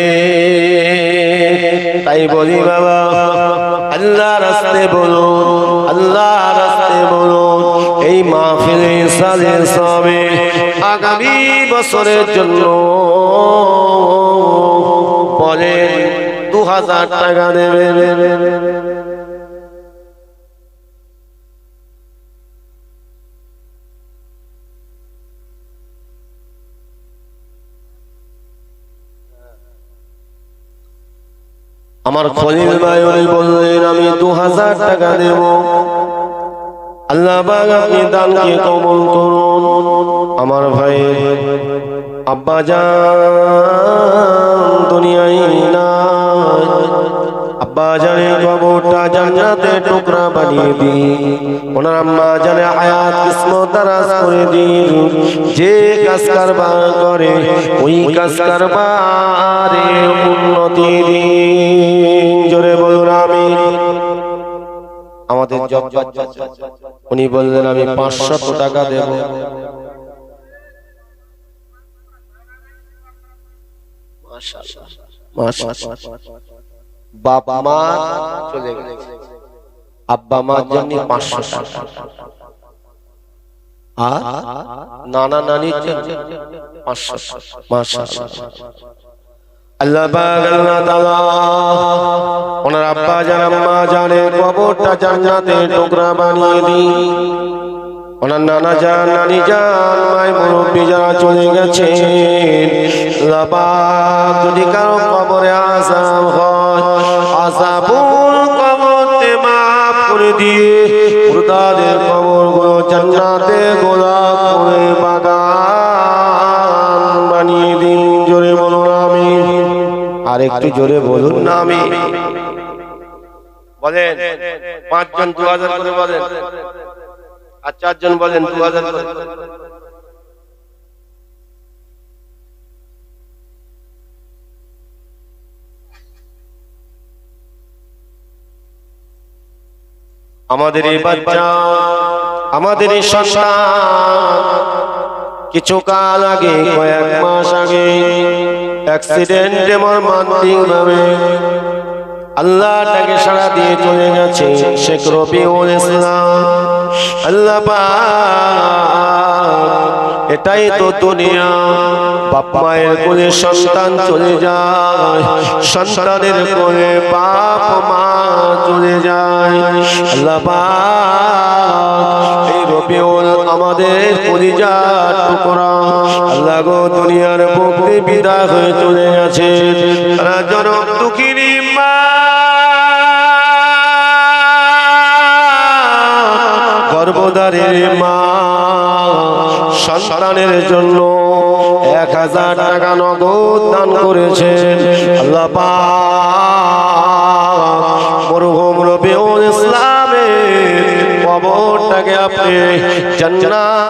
তাই বলি বাবা, আল্লাহ রাস্তায় বলুন, আল্লাহ রাস্তায় বলুন। এই মাহফিলে সালে সবে আগামী বছরের জন্য বলেন 2000 টাকা দেবেন। আমার খলিল ভাই বললেন আমি 2000 টাকা দেব। আল্লাহ পাক আপনি দানকে কবুল করুন। আমার ভাই আব্বা জান দুনিয়ায় নাই, আব্বা জানের কবরটা জান্নাতের টুকরা বানিয়ে দিন, ওনার আম্মা জানে হায়াত কিসমত দারাজ করে দিন। যে কাজ কারবার করে ওই কাজ কারবারে উন্নতি দিন। জোরে বলুন আমিন। আমাদের জব্বার উনি বললেন আমি 500 টাকা দেব। বাবা মা চলে গেছে, আব্বা মার জন্য 500 টাকা, আর নানা নানির জন্য 500 টাকা। মাশাআল্লাহ, আল্লাহ পাক আল্লাহ তাআলা ওনার আব্বা জান আম্মা জানের কবরটা জান্নাতের টুকরা বানিয়ে দিন। ওনার নানা জান নানি জান মাই মুরব্বি যারা চলে গেছেন, আল্লাহ পাক যদি কারো কবরে আযাব হয়, আযাবুল কবরতে মাফ করে দিয়ে মুর্দাদের কবরগুলো জান্নাতে গোলাপ ফুলের বাগান বানিয়ে দিন। জোরে বলুন আমিন। আর একটু জোরে বলুন না আমি বলেন 5 জন 2000 করে বলেন আর 4 জন বলেন 2000 করে আমাদের এই বাচ্চা আমাদের এই সন্তান কিছু কাল আগে কয়েক মাস আগে অ্যাক্সিডেন্টে মর্মান্তিকভাবে আল্লাহ তাকে সাড়া দিয়ে চলে গেছে শেখ রবিউল ইসলাম আল্লাহ পাক এটাই তো দুনিয়া বাপ মায়ের কোলে সন্তান চলে যায় সন্তানের কোলে বাপ মা চলে যায় আল্লাহ পাক এই রবিউল আমাদের কলিজার টুকরা আল্লাহ গো দুনিয়ার বুক থেকে বিদায় হয়ে চলে গেছে তারা জনম দুঃখিনী মা গর্ভধারীর মা সন্তানের জন্য 1000 টাকা নগদ দান করেছে আল্লাহ পাক মরহুম রবিউল ইসলামের কবরটাকে আপনি জান্নাত